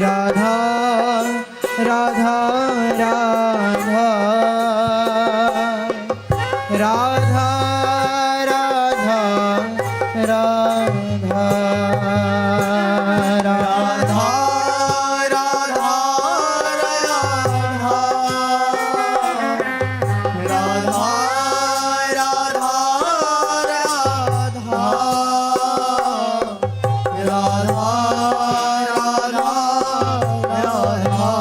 राधा राधा राधा राधा राधा राधा राधा राधा राधा राधा राधा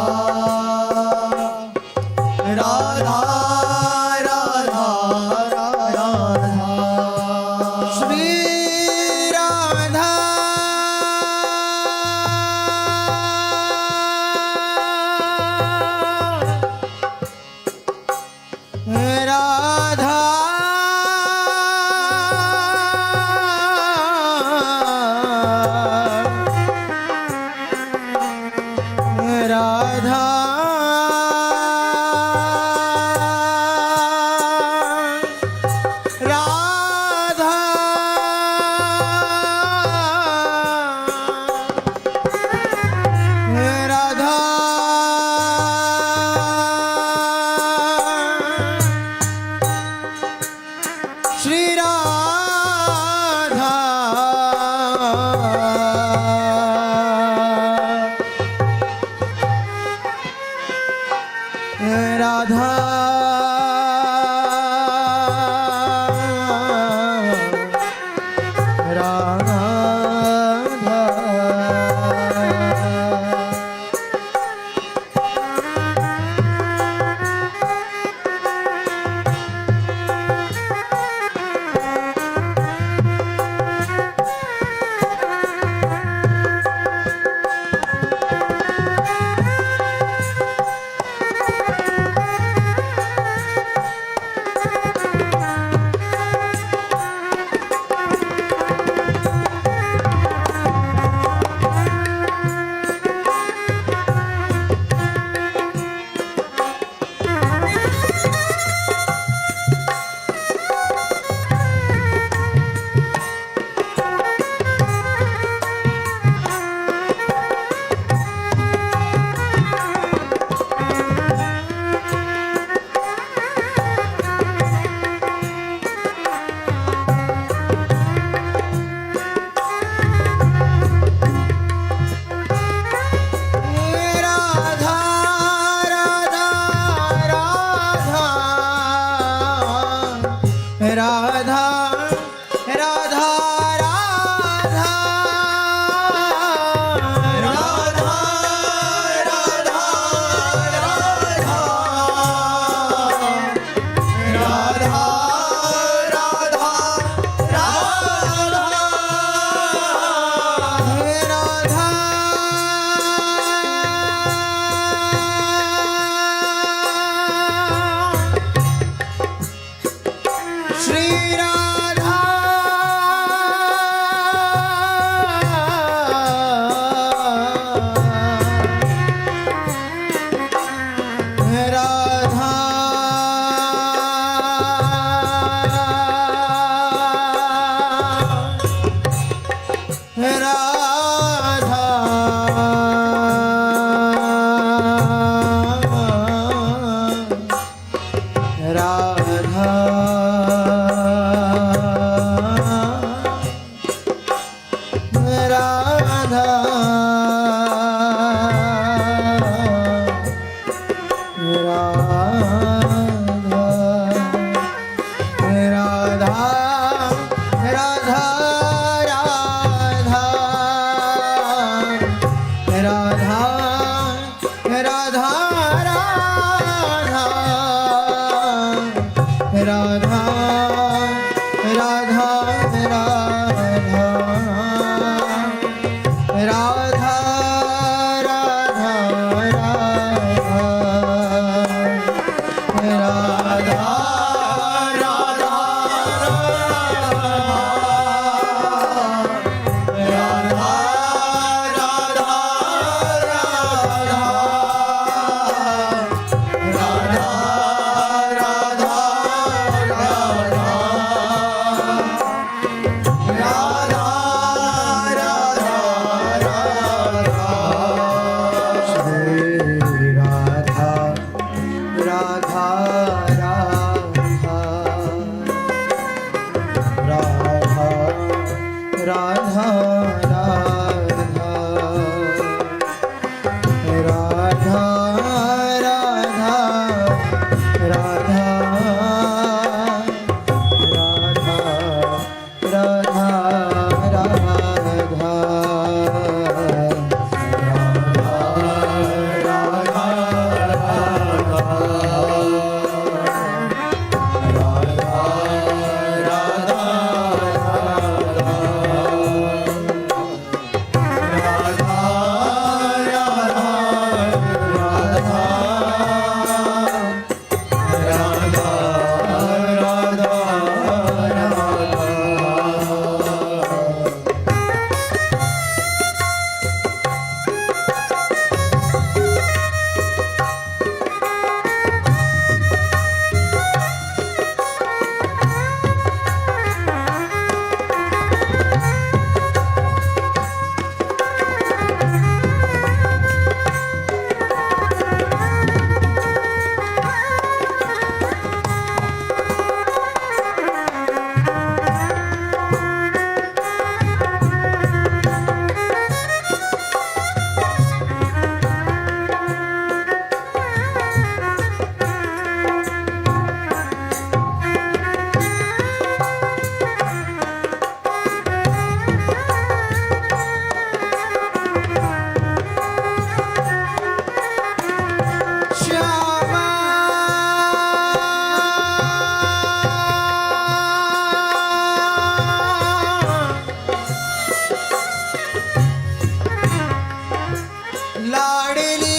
लाडली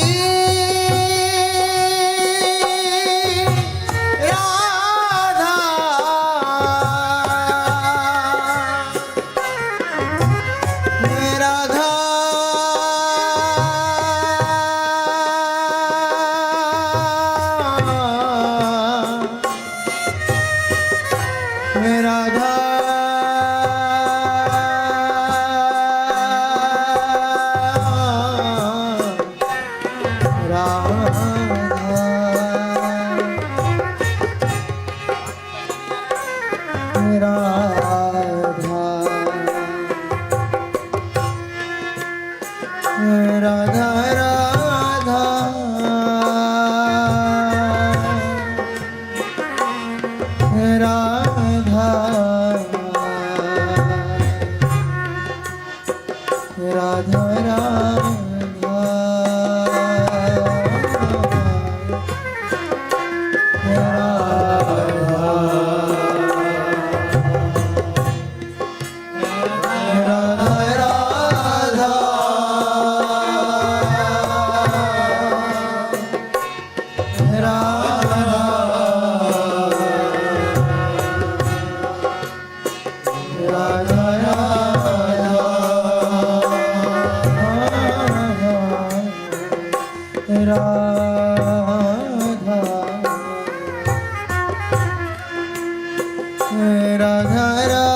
राधा राधा राधा राधा राधा राधा राधा राधा राधा